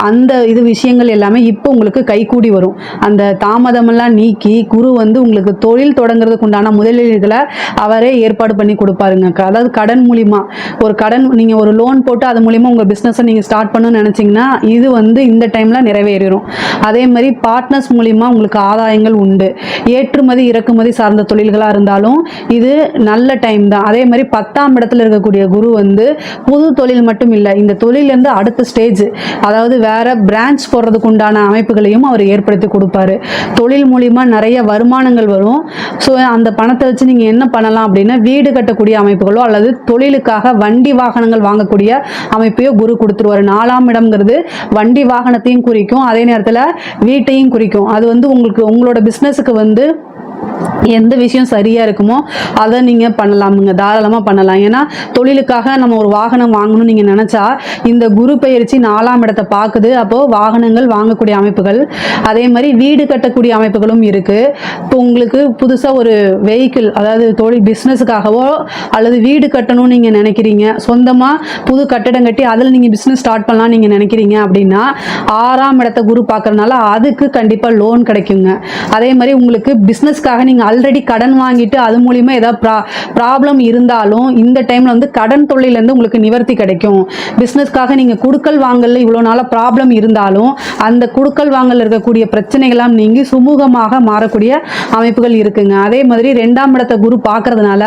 அந்த விஷயங்கள் எல்லாமே இப்போ உங்களுக்கு கைகூடி வரும். அந்த தாமதமெல்லாம் நீக்கி குரு வந்து உங்களுக்கு தொழில் தொடங்குறதுக்கு உண்டான முதலீடுகளை அவரே ஏற்பாடு பண்ணி கொடுப்பாருங்க. அதாவது கடன் மூலிமா ஒரு கடன் நீங்கள் ஒரு லோன் போட்டு அது மூலிமா உங்கள் பிஸ்னஸை நீங்கள் ஸ்டார்ட் பண்ணணும்னு நினச்சிங்கன்னா இது வந்து இந்த டைமில் நிறைவேறும். அதே மாதிரி பார்ட்னர்ஸ் மூலிமா உங்களுக்கு ஆதாயங்கள் உண்டு. ஏற்றுமதி இறக்குமதி சார்ந்த தொழில்களாக இருந்தாலும் இது நல்ல டைம் தான். அதே மாதிரி 10ஆம் இடத்துல இருக்கக்கூடிய குரு வந்து புது தொழில் மட்டும் இல்லை, இந்த தொழிலேருந்து அடுத்த ஸ்டேஜ், அதாவது வேற பிரான்ச் போடுறதுக்கு உண்டான அமைப்புகளையும் அவர் ஏற்படுத்தி கொடுப்பாரு. தொழில் மூலிமா நிறைய வருமானங்கள் வரும். ஸோ அந்த பணத்தை வச்சு நீங்கள் என்ன பண்ணலாம் அப்படின்னா, வீடு கட்டக்கூடிய அமைப்புகளோ அல்லது தொழிலுக்காக வண்டி வாகனங்கள் வாங்கக்கூடிய அமைப்பையோ குரு கொடுத்துருவாரு. 4ஆம் இடம்ங்கிறது வண்டி வாகனத்தையும் குறிக்கும், அதே நேரத்தில் வீட்டையும் குறிக்கும். அது வந்து உங்களோட பிஸ்னஸுக்கு வந்து எந்த விஷயம் சரியாக இருக்குமோ அதை நீங்கள் பண்ணலாமுங்க, தாராளமாக பண்ணலாம். ஏன்னா தொழிலுக்காக நம்ம ஒரு வாகனம் வாங்கணும்னு நீங்கள் நினச்சா இந்த குரு பெயர்ச்சி 4ஆம் இடத்தை பார்க்குது. அப்போது வாகனங்கள் வாங்கக்கூடிய அமைப்புகள், அதே மாதிரி வீடு கட்டக்கூடிய அமைப்புகளும் இருக்குது. இப்போ உங்களுக்கு புதுசாக ஒரு வெஹிக்கிள், அதாவது தொழில் பிஸ்னஸுக்காகவோ அல்லது வீடு கட்டணும்னு நீங்கள் நினைக்கிறீங்க, சொந்தமாக புது கட்டடம் கட்டி அதில் நீங்கள் பிஸ்னஸ் ஸ்டார்ட் பண்ணலாம் நீங்கள் நினைக்கிறீங்க அப்படின்னா 6ஆம் இடத்தை குரு பார்க்கறதுனால அதுக்கு கண்டிப்பாக லோன் கிடைக்குங்க. அதே மாதிரி உங்களுக்கு பிஸ்னஸ்க்காக நீங்கள் ஆல்ரெடி கடன் வாங்கிட்டு அது மூலிமா ஏதாவது ப்ராப்ளம் இருந்தாலும் இந்த டைமில் வந்து கடன் தொல்லையிலேருந்து உங்களுக்கு நிவர்த்தி கிடைக்கும். பிஸ்னஸ்க்காக நீங்கள் குடுக்கல் வாங்கல இவ்வளோ நாளாக ப்ராப்ளம் இருந்தாலும் அந்த குடுக்கல் வாங்கல் இருக்கக்கூடிய பிரச்சனைகளாம் நீங்கி சுமூகமாக மாறக்கூடிய அமைப்புகள் இருக்குங்க. அதே மாதிரி 2ஆம் இடத்தை குரு பார்க்கறதுனால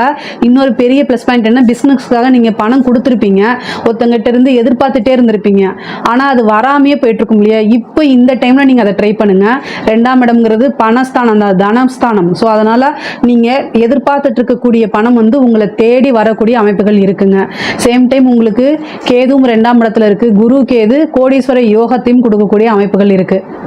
இன்னொரு பெரிய ப்ளஸ் பாயிண்ட் என்ன, பிஸ்னஸ்க்காக நீங்கள் பணம் கொடுத்துருப்பீங்க, ஒருத்தங்கிட்ட இருந்து எதிர்பார்த்துட்டே இருந்திருப்பீங்க, ஆனால் அது வராமையே போயிட்டு இருக்கும் இல்லையா. இப்போ இந்த டைமில் நீங்கள் அதை ட்ரை பண்ணுங்க. 2ஆம் இடம்ங்கிறது பணஸ்தானம் தான், தனஸ்தானம். ஸோ அதனால் நீங்கள் எதிர்பார்த்துட்டு இருக்கக்கூடிய பணம் வந்து உங்களை தேடி வரக்கூடிய அமைப்புகள் இருக்குங்க. சேம் டைம் உங்களுக்கு கேதுவும் 2ஆம் இடத்துல இருக்குது. குரு கேது கோடீஸ்வர யோகத்தையும் கொடுக்கக்கூடிய அமைப்புகள் இருக்குது.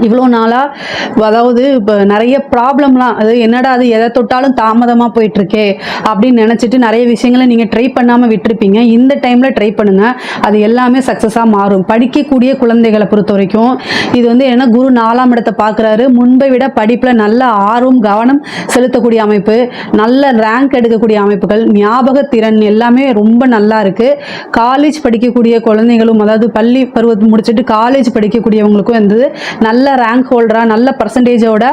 இவ்வளோ நாளாக அதாவது இப்போ நிறைய ப்ராப்ளம்லாம், அது என்னடா அது எதை தொட்டாலும் தாமதமாக போயிட்டுருக்கே அப்படின்னு நினச்சிட்டு நிறைய விஷயங்களை நீங்கள் ட்ரை பண்ணாமல் விட்டுருப்பீங்க. இந்த டைமில் ட்ரை பண்ணுங்கள், அது எல்லாமே சக்ஸஸாக மாறும். படிக்கக்கூடிய குழந்தைகளை பொறுத்த வரைக்கும் இது வந்து என்ன, குரு 4ஆம் இடத்தை பார்க்குறாரு. முன்பை விட படிப்பில் நல்ல ஆர்வம் கவனம் செலுத்தக்கூடிய அமைப்பு, நல்ல ரேங்க் எடுக்கக்கூடிய அமைப்புகள், ஞாபக திறன் எல்லாமே ரொம்ப நல்லா இருக்குது. காலேஜ் படிக்கக்கூடிய குழந்தைகளும், அதாவது பள்ளி பருவத்தை முடிச்சுட்டு காலேஜ் படிக்கக்கூடியவங்களுக்கும் வந்து நல்ல ரேங்க் ஹோல்டராக நல்ல பர்சன்டேஜோட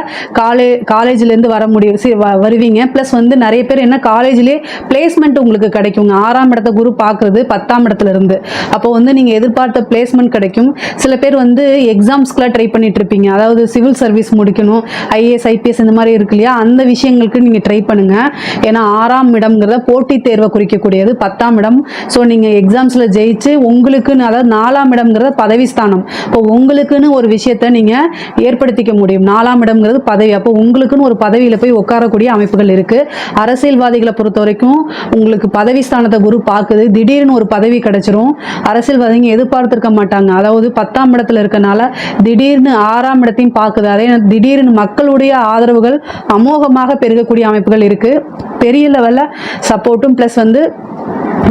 காலேஜ்லேருந்து வருவீங்க. ப்ளஸ் வந்து நிறைய பேர் என்ன, காலேஜ்லேயே பிளேஸ்மெண்ட் உங்களுக்கு கிடைக்குங்க. 6ஆம் இடத்தை குரு பார்க்குறது 10ஆம் இடத்துல இருந்து. அப்போ வந்து நீங்கள் எதிர்பார்த்த பிளேஸ்மெண்ட் கிடைக்கும். சில பேர் வந்து எக்ஸாம்ஸ்க்குலாம் ட்ரை பண்ணிட்டு இருப்பீங்க, அதாவது சிவில் சர்வீஸ் முடிக்கணும், IAS IPS இந்த மாதிரி இருக்கு இல்லையா, அந்த விஷயங்களுக்கு நீங்கள் ட்ரை பண்ணுங்க. ஏன்னா 6ஆம் இடம்ங்கிறத போட்டித் தேர்வை குறிக்கக்கூடியது, 10ஆம் இடம். ஸோ நீங்கள் எக்ஸாம்ஸில் ஜெயிச்சு உங்களுக்குன்னு, அதாவது 4ஆம் இடம்ங்கிறத பதவி ஸ்தானம், இப்போ உங்களுக்குன்னு ஒரு விஷயத்தை நீங்கள் ஏற்படுத்திக்க முடியும். 4ஆம் இடம்ங்கிறது பதவி, அப்போ உங்களுக்குன்னு ஒரு பதவியில் போய் உட்காரக்கூடிய அமைப்புகள் இருக்குது. அரசியல்வாதிகளை பொறுத்த வரைக்கும் உங்களுக்கு பதவி ஸ்தானத்தை குரு பார்க்குது, திடீர்னு ஒரு பதவி கிடைச்சிரும். அரசியல்வாதிங்க எதிர்பார்த்துருக்க மாட்டாங்க, அதாவது 10ஆம் இடத்துல இருக்கனால திடீர்னு 6ஆம் இடத்தையும் பார்க்குது. அதே திடீர்னு மக்களுடைய ஆதரவுகள் அமோகமாக பெருகக்கூடிய அமைப்புகள் இருக்குது. பெரிய லெவலில் சப்போர்ட்டும் ப்ளஸ் வந்து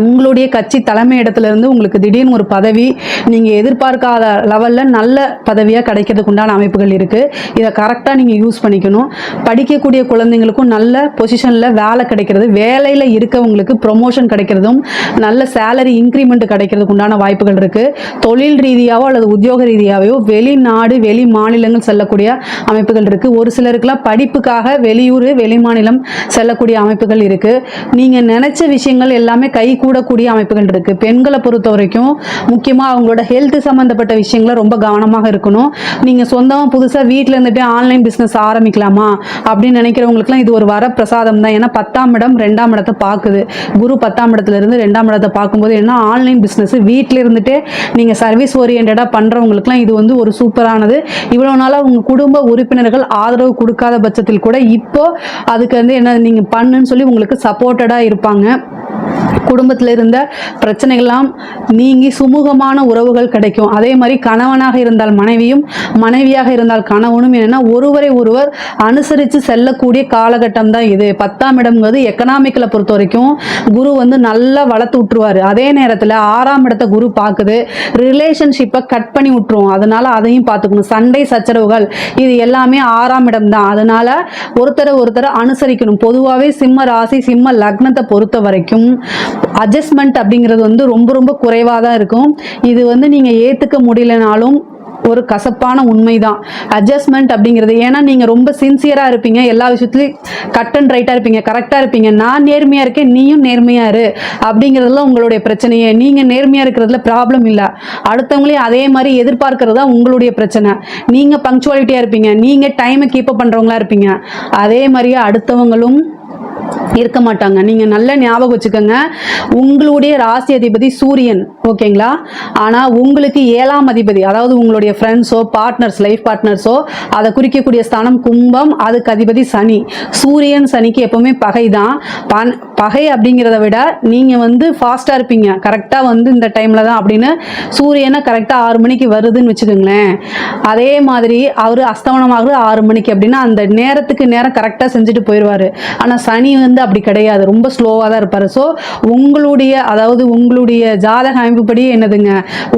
உங்களுடைய கட்சி தலைமை இடத்துலேருந்து உங்களுக்கு திடீர்னு ஒரு பதவி நீங்கள் எதிர்பார்க்காத லெவலில் நல்ல பதவியாக கிடைக்கிறதுக்கு உண்டான அமைப்புகள் இருக்குது. இதை கரெக்டாக நீங்கள் யூஸ் பண்ணிக்கணும். படிக்கக்கூடிய குழந்தைங்களுக்கும் நல்ல பொசிஷனில் வேலை கிடைக்கிறது, வேலையில் இருக்கவங்களுக்கு ப்ரொமோஷன் கிடைக்கிறதும் நல்ல சேலரி இன்க்ரிமெண்ட் கிடைக்கிறதுக்கு உண்டான வாய்ப்புகள் இருக்குது. தொழில் ரீதியாகவோ அல்லது உத்தியோக ரீதியாகவோ வெளிநாடு வெளி மாநிலங்கள் செல்லக்கூடிய அமைப்புகள் இருக்குது. ஒரு சிலருக்குலாம் படிப்புக்காக வெளியூர் வெளி மாநிலம் செல்லக்கூடிய அமைப்புகள் இருக்குது. நீங்கள் நினச்ச விஷயங்கள் எல்லாமே கை கூடக்கூடிய அமைப்புகள் இருக்குது. பெண்களை பொறுத்த வரைக்கும் முக்கியமாக அவங்களோட ஹெல்த் சம்மந்தப்பட்ட விஷயங்களை ரொம்ப கவனமாக இருக்கணும். நீங்கள் சொந்தமாக புதுசாக வீட்டில் இருந்துட்டு ஆன்லைன் பிஸ்னஸ் ஆரம்பிக்கலாமா அப்படின்னு நினைக்கிறவங்களுக்குலாம் இது ஒரு வரப்பிரசாதம் தான். ஏன்னா 10ஆம் இடம் 2ஆம் இடத்தை பார்க்குது. குரு 10ஆம் இடத்துல இருந்து 2ஆம் இடத்தை பார்க்கும்போது என்ன, ஆன்லைன் பிஸ்னஸ் வீட்டில் இருந்துட்டு நீங்கள் சர்வீஸ் ஓரியன்டாக பண்ணுறவங்களுக்குலாம் இது வந்து ஒரு சூப்பரானது. இவ்வளோ நாளாக உங்கள் குடும்ப உறுப்பினர்கள் ஆதரவு கொடுக்காத பட்சத்தில் கூட இப்போ அதுக்கு வந்து என்ன, நீங்கள் பண்ணுன்னு சொல்லி உங்களுக்கு சப்போர்ட்டடாக இருப்பாங்க. குடும்பத்தில் இருந்த பிரச்சனைகள்லாம் நீங்கி சுமூகமான உறவுகள் கிடைக்கும். அதே மாதிரி கணவனாக இருந்தால் மனைவியும், மனைவியாக இருந்தால் கணவனும் என்னென்னா ஒருவரை ஒருவர் அனுசரித்து செல்லக்கூடிய காலகட்டம் தான் இது. 10ஆம் இடம்ங்கிறது எக்கனாமிக்கலை பொறுத்த வரைக்கும் குரு வந்து நல்லா வளர்த்து விட்டுருவார். அதே நேரத்தில் 6ஆம் இடத்தை குரு பார்க்குது, ரிலேஷன்ஷிப்பை கட் பண்ணி விட்டுரும். அதனால அதையும் பார்த்துக்கணும். சண்டை சச்சரவுகள் இது எல்லாமே 6ஆம் இடம் தான். அதனால ஒருத்தரை அனுசரிக்கணும். பொதுவாகவே சிம்ம ராசி சிம்ம லக்னத்தை பொறுத்த வரைக்கும் அட்ஜஸ்ட்மெண்ட் அப்படிங்கிறது வந்து ரொம்ப ரொம்ப குறைவாக தான் இருக்கும். இது வந்து நீங்கள் ஏற்றுக்க முடியலனாலும் ஒரு கசப்பான உண்மைதான் அட்ஜஸ்ட்மெண்ட் அப்படிங்கிறது. ஏன்னா நீங்கள் ரொம்ப சின்சியராக இருப்பீங்க, எல்லா விஷயத்துலையும் கட் அண்ட் ரைட்டாக இருப்பீங்க, கரெக்டாக இருப்பீங்க. நான் நேர்மையாக இருக்கேன், நீயும் நேர்மையாக இரு அப்படிங்கிறதுல உங்களுடைய பிரச்சனையே. நீங்கள் நேர்மையாக இருக்கிறதுல ப்ராப்ளம் இல்லை, அடுத்தவங்களையும் அதே மாதிரி எதிர்பார்க்கறது தான் உங்களுடைய பிரச்சனை. நீங்கள் பங்க்சுவாலிட்டியாக இருப்பீங்க, நீங்கள் டைமை கீப் அப் பண்ணுறவங்களா இருப்பீங்க, அதே மாதிரியே அடுத்தவங்களும் இருக்க மாட்டாங்க. நீங்க நல்ல ஞாபகம் வச்சுக்கோங்க, உங்களுடைய ராசி அதிபதி சூரியன், ஓகேங்களா? ஆனா உங்களுக்கு 7ஆம் அதிபதி, அதாவது உங்களுடைய ஃப்ரெண்ட்ஸோ பார்ட்னர்ஸ், லைஃப் பார்ட்னர்ஸோ, அதை குறிக்கக்கூடிய ஸ்தானம் கும்பம், அதுக்கு அதிபதி சனி. சூரியன் சனிக்கு எப்பவுமே பகை தான். பகை அப்படிங்கிறத விட நீங்க வந்து ஃபாஸ்டா இருப்பீங்க, கரெக்டா வந்து இந்த டைம்ல தான் அப்படின்னு. சூரியனை கரெக்டா 6 மணிக்கு வருதுன்னு வச்சுக்கோங்களேன், அதே மாதிரி அவரு அஸ்தமனமாகுது 6 மணிக்கு அப்படின்னா அந்த நேரத்துக்கு நேரம் கரெக்டா செஞ்சுட்டு போயிடுவாரு. ஆனா சனி வந்து அப்படி கிடையாது, ரொம்ப ஸ்லோவாக தான் இருப்பார். ஸோ உங்களுடைய, அதாவது உங்களுடைய ஜாதக அமைப்புப்படி என்னதுங்க,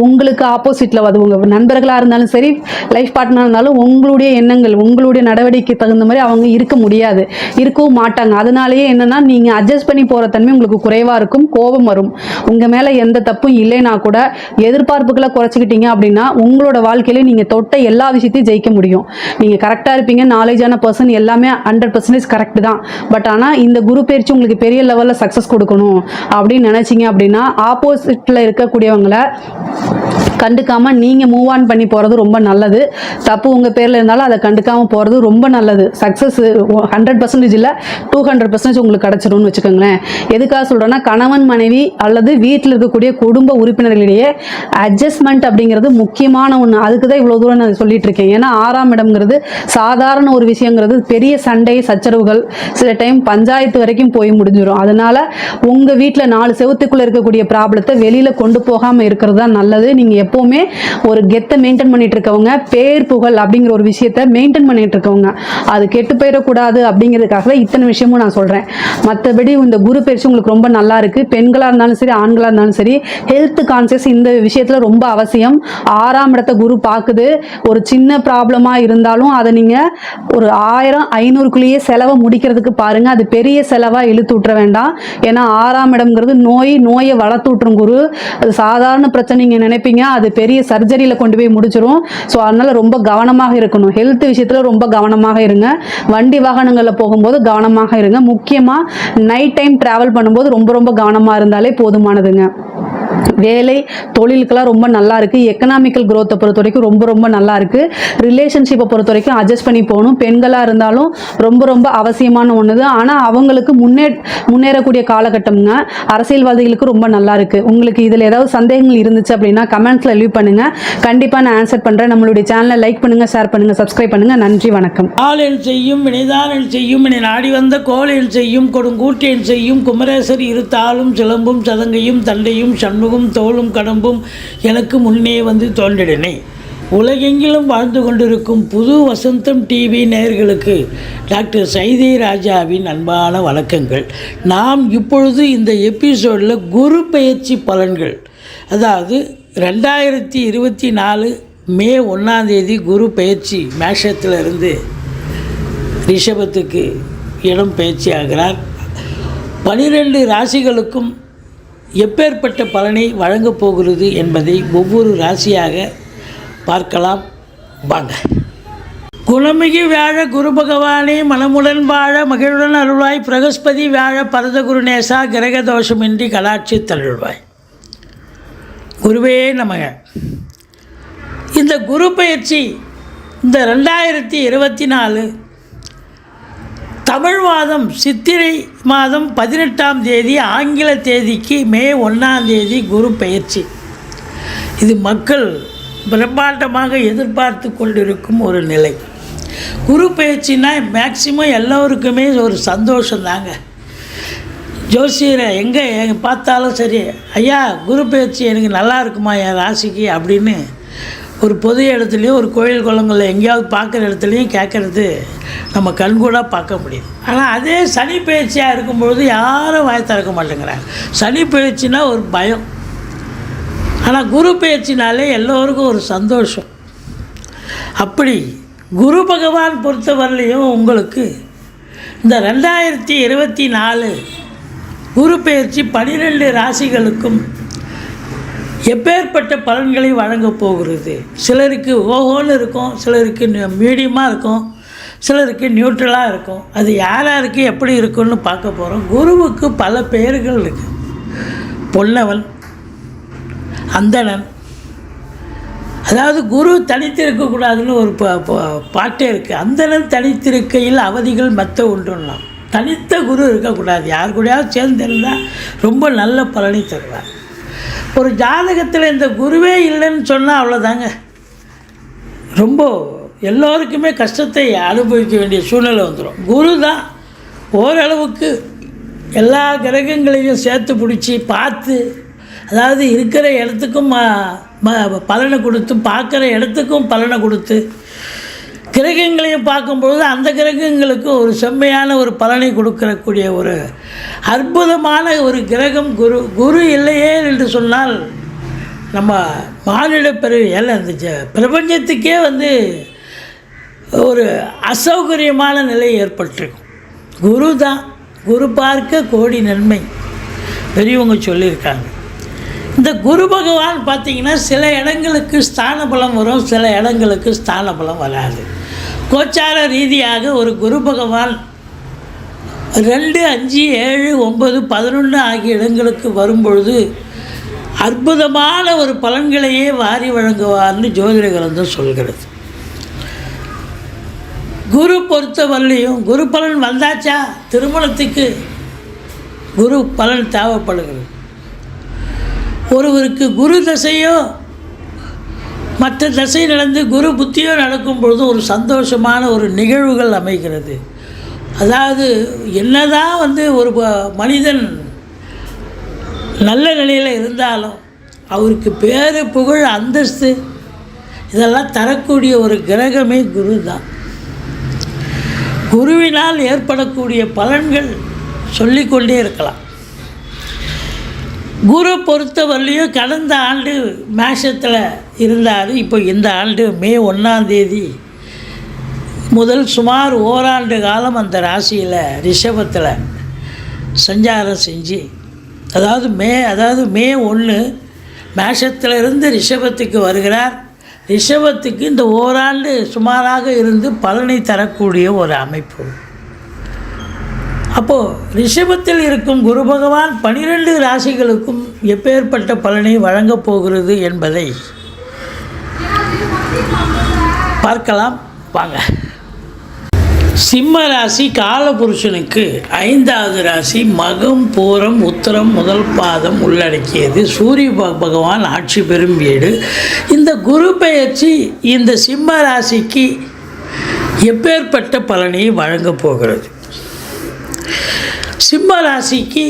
உங்களுக்கு ஆப்போசிட்டில் அது உங்கள் நண்பர்களாக இருந்தாலும் சரி, லைஃப் பார்ட்னராக இருந்தாலும் உங்களுடைய எண்ணங்கள், உங்களுடைய நடவடிக்கை தகுந்த மாதிரி அவங்க இருக்க முடியாது, இருக்கவும் மாட்டாங்க. அதனாலேயே என்னன்னா நீங்கள் அட்ஜஸ்ட் பண்ணி போகிற தன்மை உங்களுக்கு குறைவாக இருக்கும், கோபம் வரும். உங்கள் மேலே எந்த தப்பும் இல்லைன்னா கூட எதிர்பார்ப்புகளை குறைச்சிக்கிட்டீங்க அப்படின்னா உங்களோட வாழ்க்கையில நீங்கள் தொட்ட எல்லா விஷயத்தையும் ஜெயிக்க முடியும். நீங்கள் கரெக்டாக இருப்பீங்க, நாலேஜான பர்சன், எல்லாமே 100% கரெக்ட் தான். பட் ஆனால் இந்த குரு பயிற்சி உங்களுக்கு பெரிய லெவலில் சக்ஸஸ் கொடுக்கணும் அப்படின்னு நினைச்சீங்க அப்படின்னா ஆப்போசிட்டில் இருக்கக்கூடியவங்களை கண்டுக்காம நீங்க மூவ் ஆன் பண்ணி போறது ரொம்ப நல்லது. தப்பு உங்க பேர்ல இருந்தாலும் அதை கண்டுக்காம போறது ரொம்ப நல்லது. சக்சஸ் 100% இல்ல 200% உங்களுக்கு கிடைச்சிரும்னு வச்சுக்கோங்களேன். எதுக்காக சொல்றேன்னா, கணவன் மனைவி அல்லது வீட்டில் இருக்கக்கூடிய குடும்ப உறுப்பினர்களிடையே அட்ஜஸ்ட்மெண்ட் அப்படிங்கிறது முக்கியமான ஒன்று. அதுக்கு தான் இவ்வளவு தூரம் நான் சொல்லிட்டு இருக்கேன். ஏன்னா 6ஆம் இடம்ங்கிறது சாதாரண ஒரு விஷயங்கிறது, பெரிய சண்டை சச்சரவுகள், சில டைம் பஞ்சாயத்து வரைக்கும் போய் முடிஞ்சிடும். அதனால உங்க வீட்டில் 4 செவத்துக்குள்ள இருக்கக்கூடிய ப்ராப்ளத்தை வெளியில கொண்டு போகாம இருக்கிறது தான் நல்லது. நீங்க எப்பவுமே ஒரு கெத்தை மெயின்டைன் பண்ணிட்டு இருக்கவங்க, பேர் புகழ் அப்படிங்கிற ஒரு விஷயத்தை மெயின்டைன் பண்ணிட்டு இருக்கவங்க, அது கெட்டு போயிடக்கூடாது அப்படிங்கிறதுக்காக இத்தனை விஷயமும் நான் சொல்றேன். மற்றபடி இந்த குரு பயிற்சி உங்களுக்கு ரொம்ப நல்லா இருக்கு. பெண்களா இருந்தாலும் சரி, ஆண்களா இருந்தாலும் சரி, ஹெல்த் கான்சியஸ் இந்த விஷயத்துல ரொம்ப அவசியம். 6ஆம் இடத்தை குரு பார்க்குது. ஒரு சின்ன ப்ராப்ளமா இருந்தாலும் அதை நீங்க ஒரு 1000-500க்குள்ளேயே செலவை முடிக்கிறதுக்கு பாருங்க. அது பெரிய செலவா இழுத்து விட்டுற வேண்டாம். ஏன்னா 6ஆம் இடம்ங்கிறது நோயை வளர்த்து விட்டுரும் குரு. அது சாதாரண பிரச்சனை நீங்க நினைப்பீங்க, அது பெரிய சர்ஜரியில கொண்டு போய் முடிச்சிரும். ஸோ அதனால ரொம்ப கவனமாக இருக்கணும். ஹெல்த் விஷயத்துல ரொம்ப கவனமாக இருங்க. வண்டி வாகனங்களில் போகும்போது கவனமாக இருங்க. முக்கியமா நைட் டைம் டிராவல் பண்ணும்போது ரொம்ப ரொம்ப கவனமா இருந்தாலே போதுமானதுங்க. வேலை தொழிலுக்கெல்லாம் ரொம்ப நல்லா இருக்கு. எக்கனாமிக்கல் growth பொறுத்த வரைக்கும் ரொம்ப ரொம்ப நல்லா இருக்கு. ரிலேஷன்ஷிப்பை பொறுத்த வரைக்கும் அட்ஜஸ்ட் பண்ணி போகணும். பெண்களாக இருந்தாலும் ரொம்ப ரொம்ப அவசியமான ஒன்று தான். ஆனால் அவங்களுக்கு முன்னேறக்கூடிய காலகட்டம்ங்க. அரசியல்வாதிகளுக்கு ரொம்ப நல்லா இருக்கு. உங்களுக்கு இதில் ஏதாவது சந்தேகங்கள் இருந்துச்சு அப்படின்னா கமெண்ட்ஸில் லீவ் பண்ணுங்க. கண்டிப்பாக நான் ஆன்சர் பண்ணுறேன். நம்மளுடைய சேனலை லைக் பண்ணுங்க, ஷேர் பண்ணுங்க, சப்ஸ்கிரைப் பண்ணுங்க. நன்றி, வணக்கம். ஆளென் செய்யும் வினைதானென் செய்யும் என நாடி வந்த கோளென் செய்யும் கொடுங்கூட்டேன் செய்யும் குமரேசர் இருத்தாலும் சிலம்பும் சதங்கையும் தண்டையும் சண்முகம் தோளும் கடம்பும் எனக்கு முன்னே வந்து தோன்றிடனே. உலகெங்கிலும் வாழ்ந்து கொண்டிருக்கும் புது வசந்தம் டிவி நேயர்களுக்கு டாக்டர் சைதை ராஜாவின் அன்பான வணக்கங்கள். நாம் இப்பொழுது இந்த எபிசோடில் குரு பெயர்ச்சி பலன்கள், அதாவது 2024 மே 1ஆம் தேதி குரு பெயர்ச்சி மேஷத்திலிருந்து ரிஷபத்துக்கு இடம் பெயர்ச்சி ஆகிறார். 12 ராசிகளுக்கும் எப்பேற்பட்ட பலனை வழங்கப் போகிறது என்பதை ஒவ்வொரு ராசியாக பார்க்கலாம் வாங்க. குணமிகு வியாழ குரு பகவானே, மனமுடன் வாழ மகிழுடன் அருள்வாய். பிரகஸ்பதி வியாழ பரத குருநேசா, கிரக தோஷமின்றி கலாட்சி தருள்வாய். குருவே நமக. இந்த குரு பயிற்சி இந்த 2024 தமிழ் மாதம் சித்திரை மாதம் 18ஆம் தேதி, ஆங்கில தேதிக்கு மே 1ஆம் தேதி குரு பெயர்ச்சி. இது மக்கள் பிரம்மாண்டமாக எதிர்பார்த்து கொண்டிருக்கும் ஒரு நிலை. குரு பெயர்ச்சினா மேக்சிமம் எல்லோருக்குமே ஒரு சந்தோஷம் தாங்க. ஜோசியரை எங்கே பார்த்தாலும் சரி, ஐயா குரு பெயர்ச்சி எனக்கு நல்லா இருக்குமா என் ராசிக்கு அப்படின்னு ஒரு பொது இடத்துலையும் ஒரு கோயில் குளங்களில் எங்கேயாவது பார்க்குற இடத்துலையும் கேட்குறது நம்ம கண்கூடாக பார்க்க முடியுது. ஆனால் அதே சனி பயிற்சியாக இருக்கும்பொழுது யாரும் வாய் திறக்க மாட்டேங்கிறாங்க. சனி பயிற்சினா ஒரு பயம், ஆனால் குரு பயிற்சினாலே எல்லோருக்கும் ஒரு சந்தோஷம். அப்படி குரு பகவான் பொறுத்தவரையிலையும் உங்களுக்கு இந்த 2024 குரு பெயர்ச்சி 12 ராசிகளுக்கும் எப்பேற்பட்ட பலன்களை வழங்கப் போகிறது. சிலருக்கு ஓஹோன்னு இருக்கும், சிலருக்கு மீடியமாக இருக்கும், சிலருக்கு நியூட்ரலாக இருக்கும். அது யாருக்கு எப்படி இருக்குன்னு பார்க்க போகிறோம். குருவுக்கு பல பெயர்கள் இருக்குது. பொன்னவன், அந்தணன், அதாவது குரு தனித்திருக்கக்கூடாதுன்னு ஒரு பாட்டே இருக்குது. அந்தணன் தனித்திருக்கையில் அவதிகள் மற்ற ஒன்றுலாம். தனித்த குரு இருக்கக்கூடாது, யார் கூடயாவது சேர்ந்திருந்தால் ரொம்ப நல்ல பலனை தருவார். ஒரு ஜாதகத்தில் இந்த குருவே இல்லைன்னு சொன்னால் அவ்வளோதாங்க, ரொம்ப எல்லோருக்குமே கஷ்டத்தை அனுபவிக்க வேண்டிய சூழ்நிலை வந்துடும். குரு தான் ஓரளவுக்கு எல்லா கிரகங்களையும் சேர்த்து பிடிச்சி பார்த்து, அதாவது இருக்கிற இடத்துக்கும் பலனை கொடுத்து, பார்க்குற இடத்துக்கும் பலனை கொடுத்து, கிரகங்களையும் பார்க்கும்பொழுது அந்த கிரகங்களுக்கு ஒரு செம்மையான ஒரு பலனை கொடுக்கக்கூடிய ஒரு அற்புதமான ஒரு கிரகம் குரு. குரு இல்லையே என்று சொன்னால் நம்ம மானிட பிறவியால் அந்த பிரபஞ்சத்துக்கே ஒரு அசௌகரியமான நிலை ஏற்பட்டிருக்கும். குரு தான். குரு பார்க்க கோடி நன்மை பெரியவங்க சொல்லியிருக்காங்க. இந்த குரு பகவான் பார்த்திங்கன்னா சில இடங்களுக்கு ஸ்தான பலம் வரும், சில இடங்களுக்கு ஸ்தான பலம் வராது. கோச்சார ரீதியாக ஒரு குரு பகவான் 2, 5, 7, 9, 11 ஆகிய இடங்களுக்கு வரும்பொழுது அற்புதமான ஒரு பலன்களையே வாரி வழங்குவார்னு ஜோதிட கிரந்தம் சொல்கிறது. குரு பொறுத்தவரையிலையும் குரு பலன் வந்தாச்சா, திருமணத்துக்கு குரு பலன் தேவைப்படுகிறது. ஒருவருக்கு குரு தசையோ மற்ற தசை நடந்து குரு புத்தியோ நடக்கும் பொழுது ஒரு சந்தோஷமான ஒரு நிகழ்வுகள் அமைகிறது. அதாவது என்னதான் ஒரு மனிதன் நல்ல நிலையில் இருந்தாலும் அவருக்கு பேர், புகழ், அந்தஸ்து இதெல்லாம் தரக்கூடிய ஒரு கிரகமே குரு தான். குருவினால் ஏற்படக்கூடிய பலன்கள் சொல்லிக்கொண்டே இருக்கலாம். குரு பொறுத்தவரையிலையும் கடந்த ஆண்டு மேஷத்தில் இருந்தார். இப்போ இந்த ஆண்டு மே 1ஆம் தேதி முதல் சுமார் ஓராண்டு காலம் அந்த ராசியில் ரிஷபத்தில் சஞ்சாரம் செஞ்சு, அதாவது மே 1 மேஷத்திலிருந்து ரிஷபத்துக்கு வருகிறார். ரிஷபத்துக்கு இந்த ஓராண்டு சுமாராக இருந்து பலனை தரக்கூடிய ஒரு அமைப்பு. அப்போது ரிஷபத்தில் இருக்கும் குரு பகவான் 12 ராசிகளுக்கும் எப்பேற்பட்ட பலனை வழங்கப் போகிறது என்பதை பார்க்கலாம் வாங்க. சிம்ம ராசி காலபுருஷனுக்கு 5வது ராசி. மகம், பூரம், உத்திரம் முதல் பாதம் உள்ளடக்கியது. சூரிய பகவான் ஆட்சி பெறும் வீடு. இந்த குரு பெயர்ச்சி இந்த சிம்ம ராசிக்கு எப்பேற்பட்ட பலனை வழங்கப் போகிறது. சிம்ம ராசிக்கு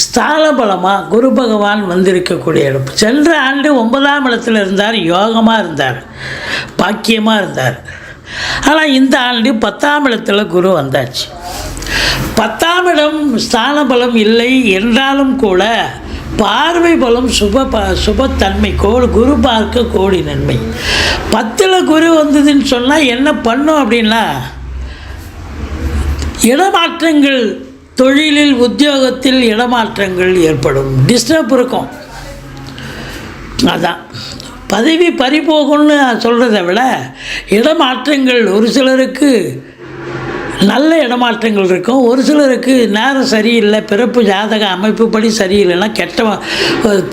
ஸ்தான பலமாக குரு பகவான் வந்திருக்கக்கூடிய இடம். சென்ற ஆண்டு 9ஆம் இடத்துல இருந்தார், யோகமாக இருந்தார், பாக்கியமாக இருந்தார். ஆனால் இந்த ஆண்டு 10ஆம் இடத்துல குரு வந்தாச்சு. 10ஆம் இடம் ஸ்தான பலம் இல்லை என்றாலும் கூட பார்வை பலம், சுபத்தன்மை, குரு பார்க்க கோடி நன்மை. 10ல் குரு வந்ததுன்னு சொன்னால் என்ன பண்ணும் அப்படின்னா, இடமாற்றங்கள், தொழிலில், உத்தியோகத்தில் இடமாற்றங்கள் ஏற்படும், டிஸ்டர்ப் இருக்கும். அதான் பதவி பறிபோகும்னு சொல்கிறத விட இடமாற்றங்கள் ஒரு சிலருக்கு நல்ல இடமாற்றங்கள் இருக்கும், ஒரு சிலருக்கு நேரம் சரியில்லை, பிறப்பு ஜாதக அமைப்பு படி சரியில்லைன்னா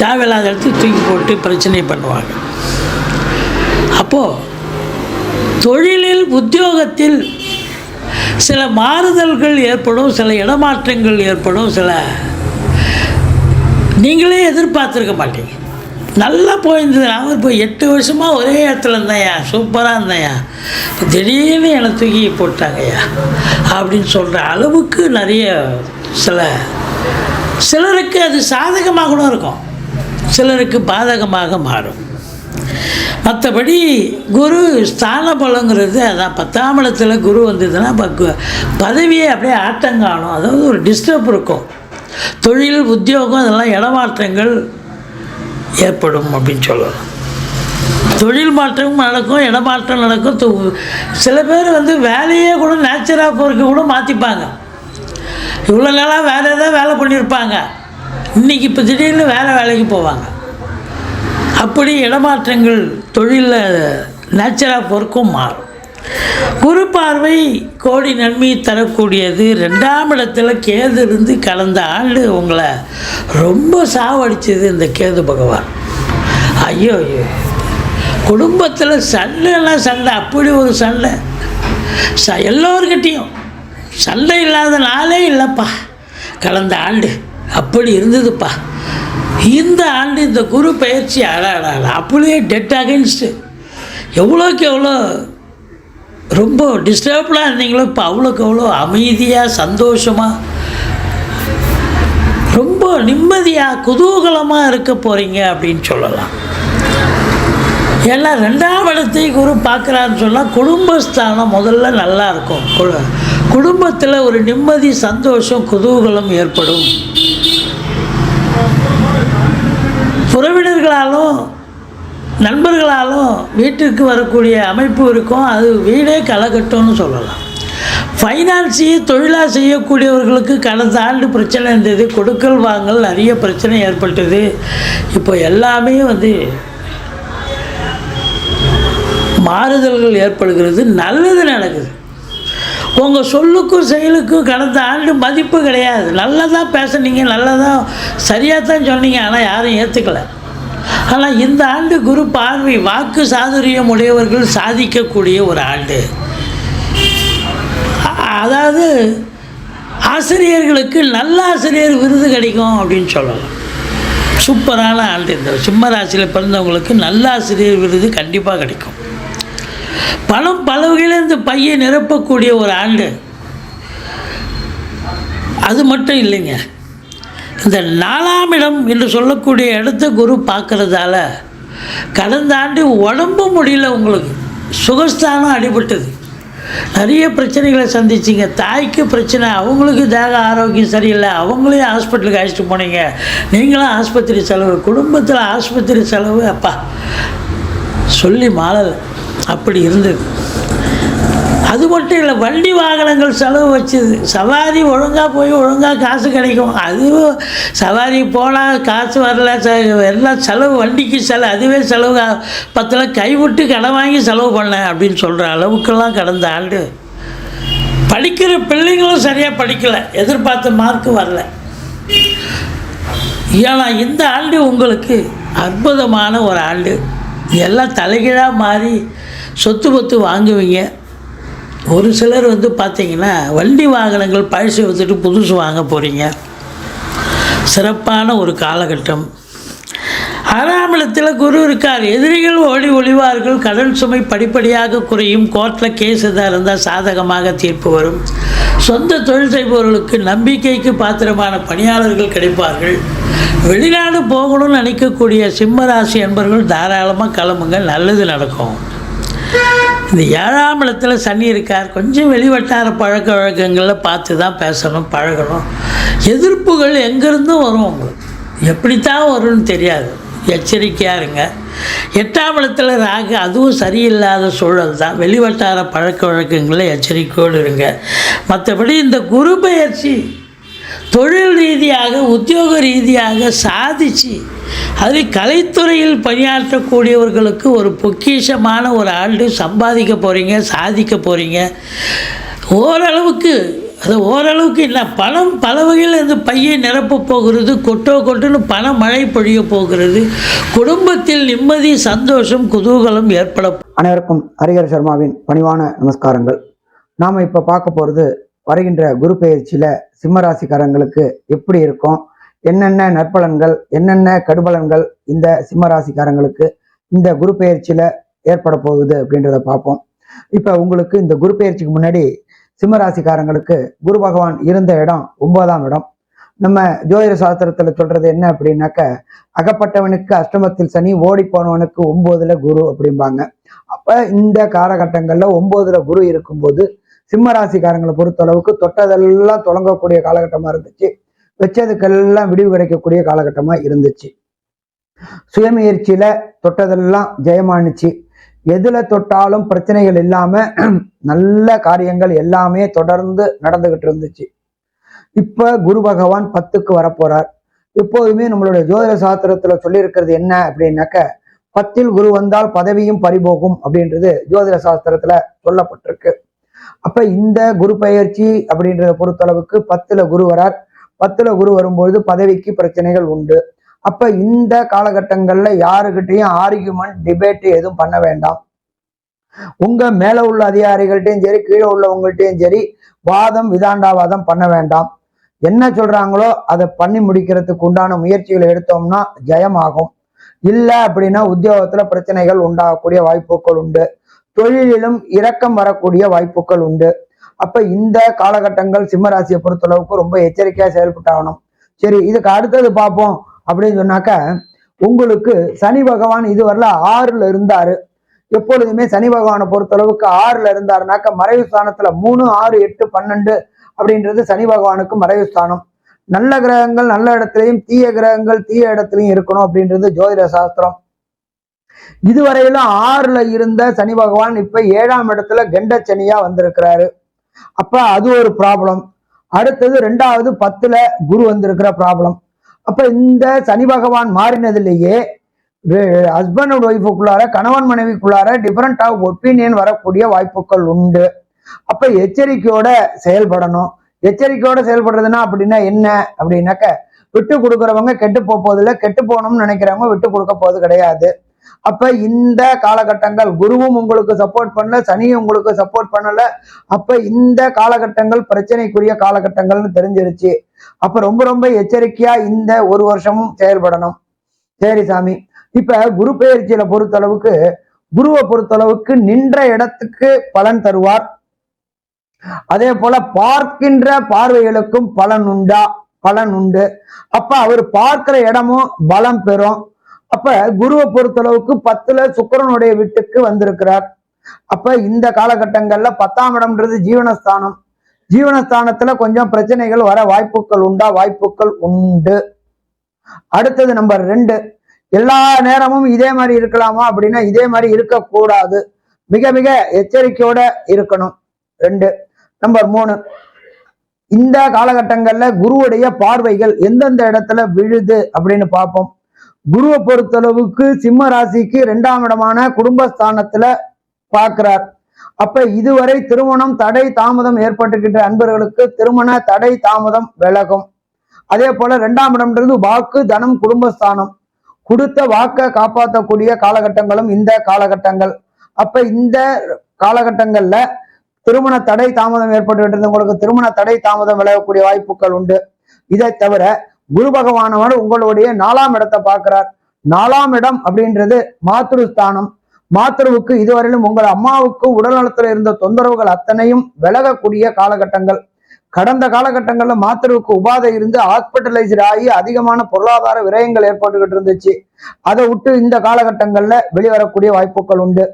தேவையில்லாத இடத்துக்கு தூக்கி போட்டு பிரச்சனை பண்ணுவாங்க. அப்போது தொழிலில், உத்தியோகத்தில் சில மாறுதல்கள் ஏற்படும், சில இடமாற்றங்கள் ஏற்படும், சில நீங்களே எதிர்பார்த்துருக்க மாட்டீங்க. நல்லா போயிருந்தது. அவர் இப்போ 8 வருஷமாக ஒரே இடத்துல இருந்தேயா, சூப்பராக இருந்தேயா, திடீர்னு என்னை தூக்கி போட்டாங்கய்யா அப்படின்னு சொல்கிற அளவுக்கு நிறைய சிலருக்கு அது சாதகமாக கூட இருக்கும், சிலருக்கு பாதகமாக மாறும். மற்றபடி குரு ஸ்தான பலங்கிறது அதான் 10ஆம் இடத்துல குரு வந்ததுன்னா பதவியே அப்படியே ஆட்டங்காணும், அதாவது ஒரு டிஸ்டர்ப் இருக்கும். தொழில், உத்தியோகம் இதெல்லாம் இடமாற்றங்கள் ஏற்படும் அப்படின்னு சொல்லலாம். தொழில் மாற்றமும் நடக்கும், இடமாற்றம் நடக்கும். சில பேர் வேலையே கூட நேச்சராக போகிறதுக்கு கூட மாற்றிப்பாங்க. இவ்வளோ நாளாக வேறு ஏதாவது வேலை பண்ணியிருப்பாங்க, இன்றைக்கி இப்போ திடீர்னு வேலைக்கு போவாங்க. அப்படி இடமாற்றங்கள் தொழிலில் நேச்சர் ஆஃப் ஒர்க்கும் மாறும். குரு பார்வை கோடி நன்மை தரக்கூடியது. 2ஆம் இடத்துல கேது இருந்து கடந்த ஆண்டு உங்களை ரொம்ப சாவடிச்சது இந்த கேது பகவான். ஐயோ ஐயோ, குடும்பத்தில் சண்டை, அப்படி ஒரு சண்டை, எல்லோருக்கிட்டையும் சண்டை இல்லாத நாளே இல்லைப்பா கடந்த ஆண்டு. அப்படி இருந்ததுப்பா. இந்த ஆண்டு இந்த குரு பயிற்சி அப்படியே டெட் அகைன்ஸ்ட்டு. எவ்வளோக்கு எவ்வளோ ரொம்ப டிஸ்டர்ப்டாக இருந்தீங்களோ இப்போ அவ்வளோக்கு அவ்வளோ அமைதியாக, சந்தோஷமாக, ரொம்ப நிம்மதியாக, குதூகலமாக இருக்க போகிறீங்க அப்படின்னு சொல்லலாம். ஏன்னா 2ஆம் இடத்தை குரு பார்க்குறான்னு சொன்னால் குடும்பஸ்தானம் முதல்ல நல்லா இருக்கும். குடும்பத்தில் ஒரு நிம்மதி, சந்தோஷம், குதூகலம் ஏற்படும். உறவினர்களாலும் நண்பர்களாலும் வீட்டிற்கு வரக்கூடிய அமைப்பு இருக்கும். அது வீடே களைகட்டும்னு சொல்லலாம். ஃபைனான்ஸையே தொழிலாக செய்யக்கூடியவர்களுக்கு கடந்த ஆண்டு பிரச்சனை இருந்தது. கொடுக்கல் வாங்கல் நிறைய பிரச்சனை ஏற்பட்டது. இப்போ எல்லாமே மாறுதல்கள் ஏற்படுகிறது. நல்லது நடக்குது. உங்கள் சொல்லுக்கும் செயலுக்கும் கடந்த ஆண்டு மதிப்பு கிடையாது. நல்லா தான் பேசுனீங்க, நல்லா தான் சரியாக தான் சொன்னீங்க, ஆனால் யாரும் ஏற்றுக்கலை. ஆனால் இந்த ஆண்டு குரு பார்வை வாக்கு சாதுரியம் உடையவர்கள் சாதிக்கக்கூடிய ஒரு ஆண்டு. அதாவது ஆசிரியர்களுக்கு நல்ல ஆசிரியர் விருது கிடைக்கும் அப்படின்னு சொல்லலாம். சூப்பரான ஆண்டு. இந்த சிம்ம ராசியில் பிறந்தவங்களுக்கு நல்ல ஆசிரியர் விருது கண்டிப்பாக கிடைக்கும். பணம் பல வகையில் இந்த பையை நிரப்பக்கூடிய ஒரு ஆண்டு. அது மட்டும் இல்லைங்க, இந்த 4ஆம் இடம் என்று சொல்லக்கூடிய இடத்த குரு பார்க்கறதால கடந்த ஆண்டு உடம்பு முடியல, உங்களுக்கு சுகஸ்தானம் அடிபட்டது, நிறைய பிரச்சனைகளை சந்திச்சிங்க. தாய்க்கு பிரச்சனை, அவங்களுக்கு தேக ஆரோக்கியம் சரியில்லை, அவங்களையும் ஹாஸ்பிட்டலுக்கு அழைச்சிட்டு போனீங்க. நீங்களும் ஆஸ்பத்திரி செலவு, குடும்பத்தில் ஆஸ்பத்திரி செலவு, அப்பா சொல்லி மாளலை, அப்படி இருந்தது. அது மட்டும் இல்லை, வண்டி வாகனங்கள் செலவு வச்சுது. சவாரி ஒழுங்காக போய் ஒழுங்காக காசு கிடைக்கும். அதுவும் சவாரி போனால் காசு வரல, எல்லாம் செலவு, வண்டிக்கு செலவு, அதுவே செலவு 10 கைவிட்டு கடன் வாங்கி செலவு பண்ணேன் அப்படின்னு சொல்கிற அளவுக்கெல்லாம் கடந்த ஆண்டு. படிக்கிற பிள்ளைங்களும் சரியாக படிக்கலை, எதிர்பார்த்த மார்க்கு வரல. ஏன்னா இந்த ஆண்டு உங்களுக்கு அற்புதமான ஒரு ஆண்டு. எல்லாம் தலைகீழாக மாறி சொத்து பத்து வாங்குவீங்க. ஒரு சிலர் பார்த்திங்கன்னா வண்டி வாகனங்கள் பழசு விற்றுட்டு புதுசு வாங்க போகிறீங்க. சிறப்பான ஒரு காலகட்டம். 6ஆம் இடத்துல குரு இருக்கார். எதிரிகள் ஓடி ஒளிவார்கள். கடன் சுமை படிப்படியாக குறையும். கோர்ட்டில் கேஸ் எதாக இருந்தால் சாதகமாக தீர்ப்பு வரும். சொந்த தொழில் செய்பவர்களுக்கு நம்பிக்கைக்கு பாத்திரமான பணியாளர்கள் கிடைப்பார்கள். வெளிநாடு போகணும்னு நினைக்கக்கூடிய சிம்மராசி என்பவர்கள் தாராளமாக கிளம்புங்க, நல்லது நடக்கும். இந்த 7ஆம் இடத்துல சனி இருக்கார். கொஞ்சம் வெளிவட்டார பழக்க வழக்கங்களில் பார்த்து தான் பேசணும், பழகணும். எதிர்ப்புகள் எங்கேருந்தும் வரும், உங்களுக்கு எப்படித்தான் வரும்னு தெரியாது, எச்சரிக்கையாக இருங்க. 8ஆம் இடத்துல ராகு, அதுவும் சரியில்லாத சூழல் தான். வெளிவட்டார பழக்க வழக்கங்களில் எச்சரிக்கையோடு இருங்க. மற்றபடி இந்த குரு பயிற்சி தொழில் ரீதியாக, உத்தியோக ரீதியாக சாதித்து அதில் கலைத்துறையில் பணியாற்றக்கூடியவர்களுக்கு ஒரு பொக்கிஷமான ஒரு ஆண்டு. சம்பாதிக்க போகிறீங்க, சாதிக்க போகிறீங்க. ஓரளவுக்கு இல்லை, பணம் பல வகையில் இந்த பையை நிரப்பப் போகிறது. கொட்டுன்னு பண மழை பொழிய போகிறது. குடும்பத்தில் நிம்மதி, சந்தோஷம், குதூகலம் ஏற்பட. அனைவருக்கும் ஹரிஹர சர்மாவின் பணிவான நமஸ்காரங்கள். நாம் இப்போ பார்க்க போகிறது வருகின்ற குரு பெயர்ச்சியில் சிம்மராசிக்காரங்களுக்கு எப்படி இருக்கும், என்னென்ன நற்பலன்கள், என்னென்ன கடுபலன்கள் இந்த சிம்மராசிக்காரங்களுக்கு இந்த குரு பெயர்ச்சியில் ஏற்பட போகுது அப்படின்றத பார்ப்போம். இப்போ உங்களுக்கு இந்த குரு பெயர்ச்சிக்கு முன்னாடி சிம்மராசிக்காரங்களுக்கு குரு பகவான் இருந்த இடம் 9ஆம் இடம். நம்ம ஜோதிட சாஸ்திரத்தில் சொல்றது என்ன அப்படின்னாக்க, அகப்பட்டவனுக்கு அஷ்டமத்தில் சனி, ஓடி போனவனுக்கு 9ல் குரு அப்படிம்பாங்க. அப்போ இந்த காலகட்டங்களில் 9ல் குரு இருக்கும்போது சிம்மராசிக்காரங்களை பொறுத்தளவுக்கு தொட்டதெல்லாம் தொடங்கக்கூடிய காலகட்டமாக இருந்துச்சு. வச்சதுக்கெல்லாம் விடிவு கிடைக்கக்கூடிய காலகட்டமாக இருந்துச்சு. சுயமுயற்சியில தொட்டதெல்லாம் ஜெயமானுச்சு. எதுல தொட்டாலும் பிரச்சனைகள் இல்லாம நல்ல காரியங்கள் எல்லாமே தொடர்ந்து நடந்துகிட்டு இருந்துச்சு. இப்ப குரு பகவான் 10க்கு வரப்போறார். எப்போதுமே நம்மளுடைய ஜோதிட சாஸ்திரத்துல சொல்லியிருக்கிறது என்ன அப்படின்னாக்க, 10ல் குரு வந்தால் பதவியும் பறிபோகும் அப்படின்றது ஜோதிட சாஸ்திரத்துல சொல்லப்பட்டிருக்கு. அப்ப இந்த குரு பெயர்ச்சி அப்படின்றத பொறுத்தளவுக்கு 10ல குரு வரார். 10ல குரு வரும்பொழுது பதவிக்கு பிரச்சனைகள் உண்டு. அப்ப இந்த காலகட்டங்கள்ல யாருக்கிட்டையும் ஆர்கியூமெண்ட் டிபேட் எதுவும் பண்ண வேண்டாம். உங்க மேல உள்ள அதிகாரிகள்ட்டையும் சரி, கீழே உள்ளவங்கள்ட்டையும் சரி, வாதம் விதாண்டாவாதம் பண்ண வேண்டாம். என்ன சொல்றாங்களோ அதை பண்ணி முடிக்கிறதுக்கு உண்டான முயற்சிகளை எடுத்தோம்னா ஜெயமாகும். இல்லை அப்படின்னா உத்தியோகத்துல பிரச்சனைகள் உண்டாகக்கூடிய வாய்ப்புகள் உண்டு. தொழிலிலும் இரக்கம் வரக்கூடிய வாய்ப்புகள் உண்டு. அப்ப இந்த காலகட்டங்கள் சிம்மராசியை பொறுத்தளவுக்கு ரொம்ப எச்சரிக்கையா செயல்பட்டாகணும். சரி, இதுக்கு அடுத்தது பார்ப்போம் அப்படின்னு சொன்னாக்க, உங்களுக்கு சனி பகவான் இதுவரையில 6ல இருந்தாரு. எப்பொழுதுமே சனி பகவானை பொறுத்தளவுக்கு 6ல இருந்தாருனாக்க மறைவு ஸ்தானத்துல 3, 6, 8, 12 அப்படின்றது சனி பகவானுக்கு மறைவு ஸ்தானம். நல்ல கிரகங்கள் நல்ல இடத்துலையும், தீய கிரகங்கள் தீய இடத்துலையும் இருக்கணும் அப்படின்றது ஜோதிட சாஸ்திரம். இதுவரையிலும் 6ல இருந்த சனி பகவான் இப்ப 7ஆம் இடத்துல கெண்ட சனியா வந்திருக்கிறாரு. அப்ப அது ஒரு ப்ராப்ளம். அடுத்தது 2வது 10ல குரு வந்திருக்கிற ப்ராப்ளம். அப்ப இந்த சனி பகவான் மாறினதுலேயே ஹஸ்பண்ட் அண்ட் ஒய்ஃபுக்குள்ளார, கணவன் மனைவிக்குள்ளார டிஃபரெண்ட் ஆஃப் ஒப்பீனியன் வரக்கூடிய வாய்ப்புகள் உண்டு. அப்ப எச்சரிக்கையோட செயல்படணும். எச்சரிக்கையோட செயல்படுறதுன்னா அப்படின்னா என்ன அப்படின்னாக்க, விட்டு கொடுக்குறவங்க கெட்டு போவதில்லை, கெட்டு போகணும்னு நினைக்கிறவங்க விட்டு கொடுக்க போவது கிடையாது. அப்ப இந்த காலகட்டங்கள் குருவும் உங்களுக்கு சப்போர்ட் பண்ணல, சனியும் உங்களுக்கு சப்போர்ட் பண்ணல. அப்ப இந்த காலகட்டங்கள் பிரச்சனைக்குரிய காலகட்டங்கள்னு தெரிஞ்சிருச்சு. அப்ப ரொம்ப ரொம்ப எச்சரிக்கையா இந்த ஒரு வருஷமும் செயல்படணும். சரி சாமி, இப்ப குரு பெயர்ச்சியில பொறுத்தளவுக்கு, குருவை பொறுத்தளவுக்கு நின்ற இடத்துக்கு பலன் தருவார். அதே போல பார்க்கின்ற பார்வைகளுக்கும் பலன் உண்டு. அப்ப அவர் பார்க்கிற இடமும் பலம் பெறும். அப்ப குருவை பொறுத்தளவுக்கு 10ல சுக்கிரனுடைய வீட்டுக்கு வந்திருக்கிறார். அப்ப இந்த காலகட்டங்கள்ல 10ஆம் இடம்ன்றது ஜீவனஸ்தானம். ஜீவனஸ்தானத்துல கொஞ்சம் பிரச்சனைகள் வர வாய்ப்புகள் உண்டு. அடுத்தது நம்பர் 2, எல்லா நேரமும் இதே மாதிரி இருக்கலாமா அப்படின்னா இதே மாதிரி இருக்கக்கூடாது. மிக மிக எச்சரிக்கையோட இருக்கணும். 2. நம்பர் 3, இந்த காலகட்டங்கள்ல குருவுடைய பார்வைகள் எந்தெந்த இடத்துல விழுது அப்படின்னு பார்ப்போம். குருவை பொறுத்தளவுக்கு சிம்ம ராசிக்கு 2ஆம் இடமான குடும்பஸ்தானத்துல பார்க்கிறார். அப்ப இதுவரை திருமணம் தடை தாமதம் ஏற்பட்டுக்கின்ற அன்பர்களுக்கு திருமண தடை தாமதம் விலகும். அதே போல 2ஆம் இடம்ன்றது வாக்கு தனம் குடும்பஸ்தானம். கொடுத்த வாக்கை காப்பாற்றக்கூடிய காலகட்டங்களும் இந்த காலகட்டங்கள். அப்ப இந்த காலகட்டங்கள்ல திருமண தடை தாமதம் ஏற்பட்டு இருந்தவங்களுக்கு திருமண தடை தாமதம் விலகக்கூடிய வாய்ப்புகள் உண்டு. இதை தவிர குரு பகவானவர் உங்களுடைய 4ஆம் இடத்தை பார்க்கிறார். 4ஆம் இடம் அப்படின்றது மாத்ருஸ்தானம். மாத்ருவுக்கு இதுவரையிலும் உங்கள் அம்மாவுக்கு உடல் நலத்துல இருந்த தொந்தரவுகள் அத்தனையும் விலகக்கூடிய காலகட்டங்கள். கடந்த காலகட்டங்கள்ல மாத்ருவுக்கு உபாதை இருந்து ஹாஸ்பிட்டலைஸ்ட் ஆகி அதிகமான பொருளாதார விரயங்கள் ஏற்பட்டுக்கிட்டு இருந்துச்சு. அதை விட்டு இந்த காலகட்டங்கள்ல வெளிவரக்கூடிய வாய்ப்புகள் உண்டு.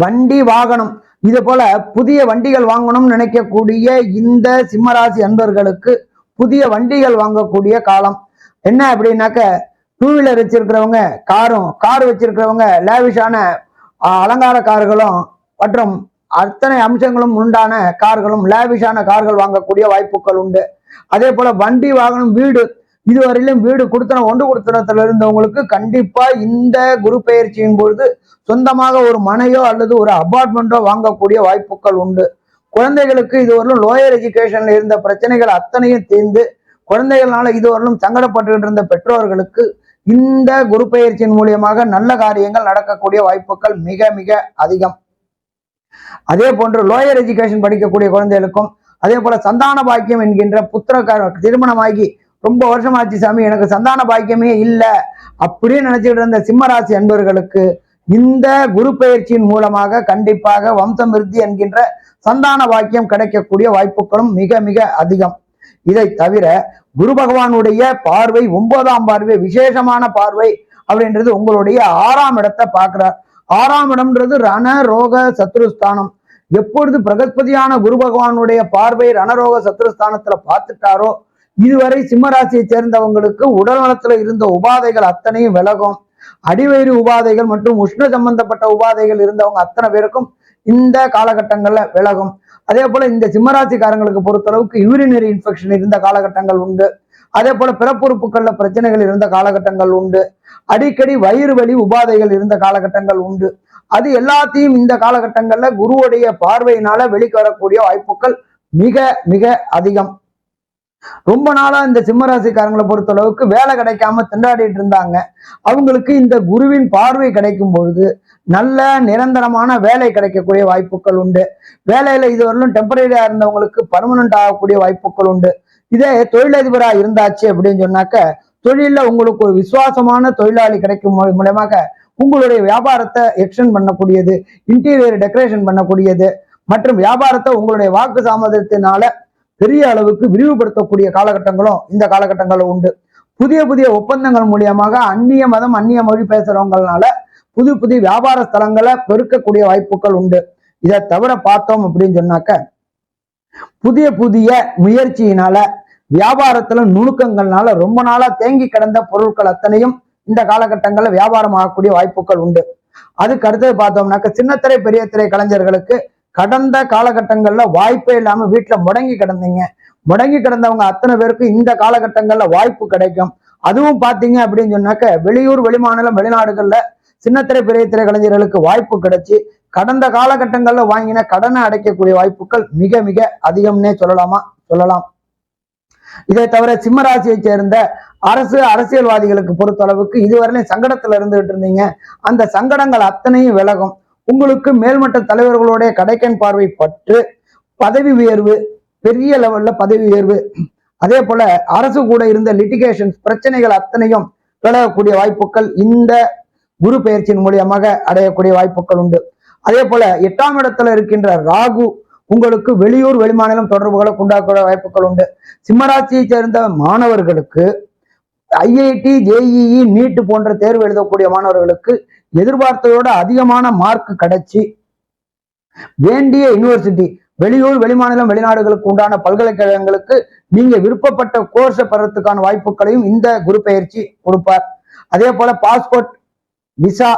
வண்டி வாகனம் இது போல புதிய வண்டிகள் வாங்கணும்னு நினைக்கக்கூடிய இந்த சிம்மராசி அன்பர்களுக்கு புதிய வண்டிகள் வாங்கக்கூடிய காலம். என்ன அப்படின்னாக்க, 2 வீலர் வச்சிருக்கிறவங்க கார் வச்சிருக்கிறவங்க லேவிஷான அலங்கார கார்களும் மற்றும் அத்தனை அம்சங்களும் உண்டான கார்களும் லேவிஷான கார்கள் வாங்கக்கூடிய வாய்ப்புகள் உண்டு. அதே போல வண்டி வாகனம் வீடு இதுவரையிலும் வீடு ஒன்று கொடுத்தனத்துல இருந்தவங்களுக்கு கண்டிப்பா இந்த குரு பெயர்ச்சியின் பொழுது சொந்தமாக ஒரு மனையோ அல்லது ஒரு அபார்ட்மெண்ட்டோ வாங்கக்கூடிய வாய்ப்புகள் உண்டு. குழந்தைகளுக்கு இதுவரையிலும் லோயர் எஜுகேஷன்ல இருந்த பிரச்சனைகள் அத்தனையும் தீர்ந்து குழந்தைகளால இதுவரையிலும் சங்கடப்பட்டு இருந்த பெற்றோர்களுக்கு இந்த குரு பெயர்ச்சியின் மூலியமாக நல்ல காரியங்கள் நடக்கக்கூடிய வாய்ப்புகள் மிக மிக அதிகம். அதே போன்று லோயர் எஜுகேஷன் படிக்கக்கூடிய குழந்தைகளுக்கும், அதே போல சந்தான பாக்கியம் என்கின்ற புத்திர திருமணமாகி ரொம்ப வருஷமாச்சு சாமி எனக்கு சந்தான பாக்கியமே இல்லை அப்படின்னு நினைச்சுக்கிட்டு இருந்த சிம்மராசி அன்பர்களுக்கு இந்த குரு பெயர்ச்சியின் மூலமாக கண்டிப்பாக வம்சம் விருத்தி என்கின்ற சந்தான பாக்கியம் கிடைக்கக்கூடிய வாய்ப்புகளும் மிக மிக அதிகம். இதை தவிர குரு பகவானுடைய பார்வை 9ஆம் பார்வை விசேஷமான பார்வை அப்படின்றது உங்களுடைய 6ஆம் இடத்தை பார்க்கிறார். 6ஆம் இடம்ன்றது ரண ரோக சத்ருஸ்தானம். எப்பொழுது பிரகஸ்பதியான குரு பகவானுடைய பார்வை ரணரோக சத்ருஸ்தானத்துல பார்த்துட்டாரோ இதுவரை சிம்மராசியை சேர்ந்தவங்களுக்கு உடல் நலத்துல இருந்த உபாதைகள் அத்தனையும் விலகும். அடிவயிறு உபாதைகள் மற்றும் உஷ்ண சம்பந்தப்பட்ட உபாதைகள் இருந்தவங்க அத்தனை பேருக்கும் இந்த காலகட்டங்கள்ல விலகும். அதே போல இந்த சிம்மராசிக்காரங்களுக்கு பொறுத்தளவுக்கு யூரினரி இன்ஃபெக்ஷன் இருந்த காலகட்டங்கள் உண்டு. அதே போல பிறப்புறுப்புகள்ல பிரச்சனைகள் இருந்த காலகட்டங்கள் உண்டு. அடிக்கடி வயிறு வலி உபாதைகள் இருந்த காலகட்டங்கள் உண்டு. அது எல்லாத்தையும் இந்த காலகட்டங்கள்ல குருவுடைய பார்வையினால வெளிக்கு வரக்கூடிய வாய்ப்புகள் மிக மிக அதிகம். ரொம்ப நாளா இந்த சிம்மராசிக்காரங்களை பொறுத்தளவுக்கு வேலை கிடைக்காம திண்டாடிட்டு இருந்தாங்க. அவங்களுக்கு இந்த குருவின் பார்வை கிடைக்கும் பொழுது நல்ல நிரந்தரமான வேலை கிடைக்கக்கூடிய வாய்ப்புகள் உண்டு. வேலையில இதுவரையிலும் டெம்பரரியா இருந்தவங்களுக்கு பர்மனன்ட் ஆகக்கூடிய வாய்ப்புகள் உண்டு. இதே தொழிலதிபரா இருந்தாச்சு அப்படின்னு சொன்னாக்க தொழில உங்களுக்கு ஒரு விசுவாசமான தொழிலாளி கிடைக்கும் மூலமாக உங்களுடைய வியாபாரத்தை எக்ஸ்டெண்ட் பண்ணக்கூடியது, இன்டீரியர் டெக்கரேஷன் பண்ணக்கூடியது மற்றும் வியாபாரத்தை உங்களுடைய வாக்கு சாமர்த்தியத்தினால பெரிய அளவுக்கு விரிவுபடுத்தக்கூடிய காலகட்டங்களும் இந்த காலகட்டங்களும் உண்டு. புதிய புதிய ஒப்பந்தங்கள் மூலியமாக அந்நிய மதம் அந்நிய மொழி பேசுறவங்கனால புதிய வியாபார ஸ்தலங்களை பெருக்கக்கூடிய வாய்ப்புகள் உண்டு. இதை தவிர பார்த்தோம் அப்படின்னு சொன்னாக்க புதிய முயற்சியினால வியாபாரத்துல நுணுக்கங்கள்னால ரொம்ப நாளா தேங்கி கிடந்த பொருட்கள் அத்தனையும் இந்த காலகட்டங்கள்ல வியாபாரம் ஆகக்கூடிய வாய்ப்புகள் உண்டு. அதுக்கு அடுத்தது பார்த்தோம்னாக்க சின்னத்திரை பெரிய திரை கலைஞர்களுக்கு கடந்த காலகட்டங்கள்ல வாய்ப்பே இல்லாம வீட்டுல முடங்கி கிடந்தவங்க அத்தனை பேருக்கு இந்த காலகட்டங்கள்ல வாய்ப்பு கிடைக்கும். அதுவும் பாத்தீங்க அப்படின்னு சொன்னாக்க வெளியூர் வெளிமாநிலம் வெளிநாடுகள்ல சின்னத்திரை பெரிய திரை கலைஞர்களுக்கு வாய்ப்பு கிடைச்சி கடந்த காலகட்டங்கள்ல வாங்கின கடனை அடைக்கக்கூடிய வாய்ப்புகள் மிக மிக அதிகம்னே சொல்லலாம். இதை தவிர சிம்மராசியை சேர்ந்த அரசியல்வாதிகளுக்கு பொறுத்தளவுக்கு இதுவரையிலும் சங்கடத்துல இருந்துகிட்டு இருந்தீங்க. அந்த சங்கடங்கள் அத்தனையும் விலகும். உங்களுக்கு மேல்மட்ட தலைவர்களுடைய கடைக்கன் பார்வை பற்று, பதவி உயர்வு, பெரிய லெவல்ல பதவி உயர்வு, அதே போல அரசு கூட இருந்த லிட்டிகேஷன்ஸ் பிரச்சனைகள் அத்தனையும் விலகக்கூடிய வாய்ப்புகள் இந்த குரு பெயர்ச்சியின் மூலியமாக அடையக்கூடிய வாய்ப்புகள் உண்டு. அதே போல 8ஆம் இடத்துல இருக்கின்ற ராகு உங்களுக்கு வெளியூர் வெளிமாநிலம் தொடர்புகளை உண்டாக்கூடிய வாய்ப்புகள் உண்டு. சிம்மராசியை சேர்ந்த மாணவர்களுக்கு IIT JEE நீட் போன்ற தேர்வு எழுதக்கூடிய மாணவர்களுக்கு எதிர்பார்த்ததோட அதிகமான மார்க் கிடைச்சி வேண்டிய யூனிவர்சிட்டி வெளியூர் வெளிமாநிலம் வெளிநாடுகளுக்கு உண்டான பல்கலைக்கழகங்களுக்கு நீங்க விருப்பப்பட்ட கோர்ஸை பெறத்துக்கான வாய்ப்புகளையும் இந்த குரு பெயர்ச்சி கொடுப்பார். அதே போல passport, visa,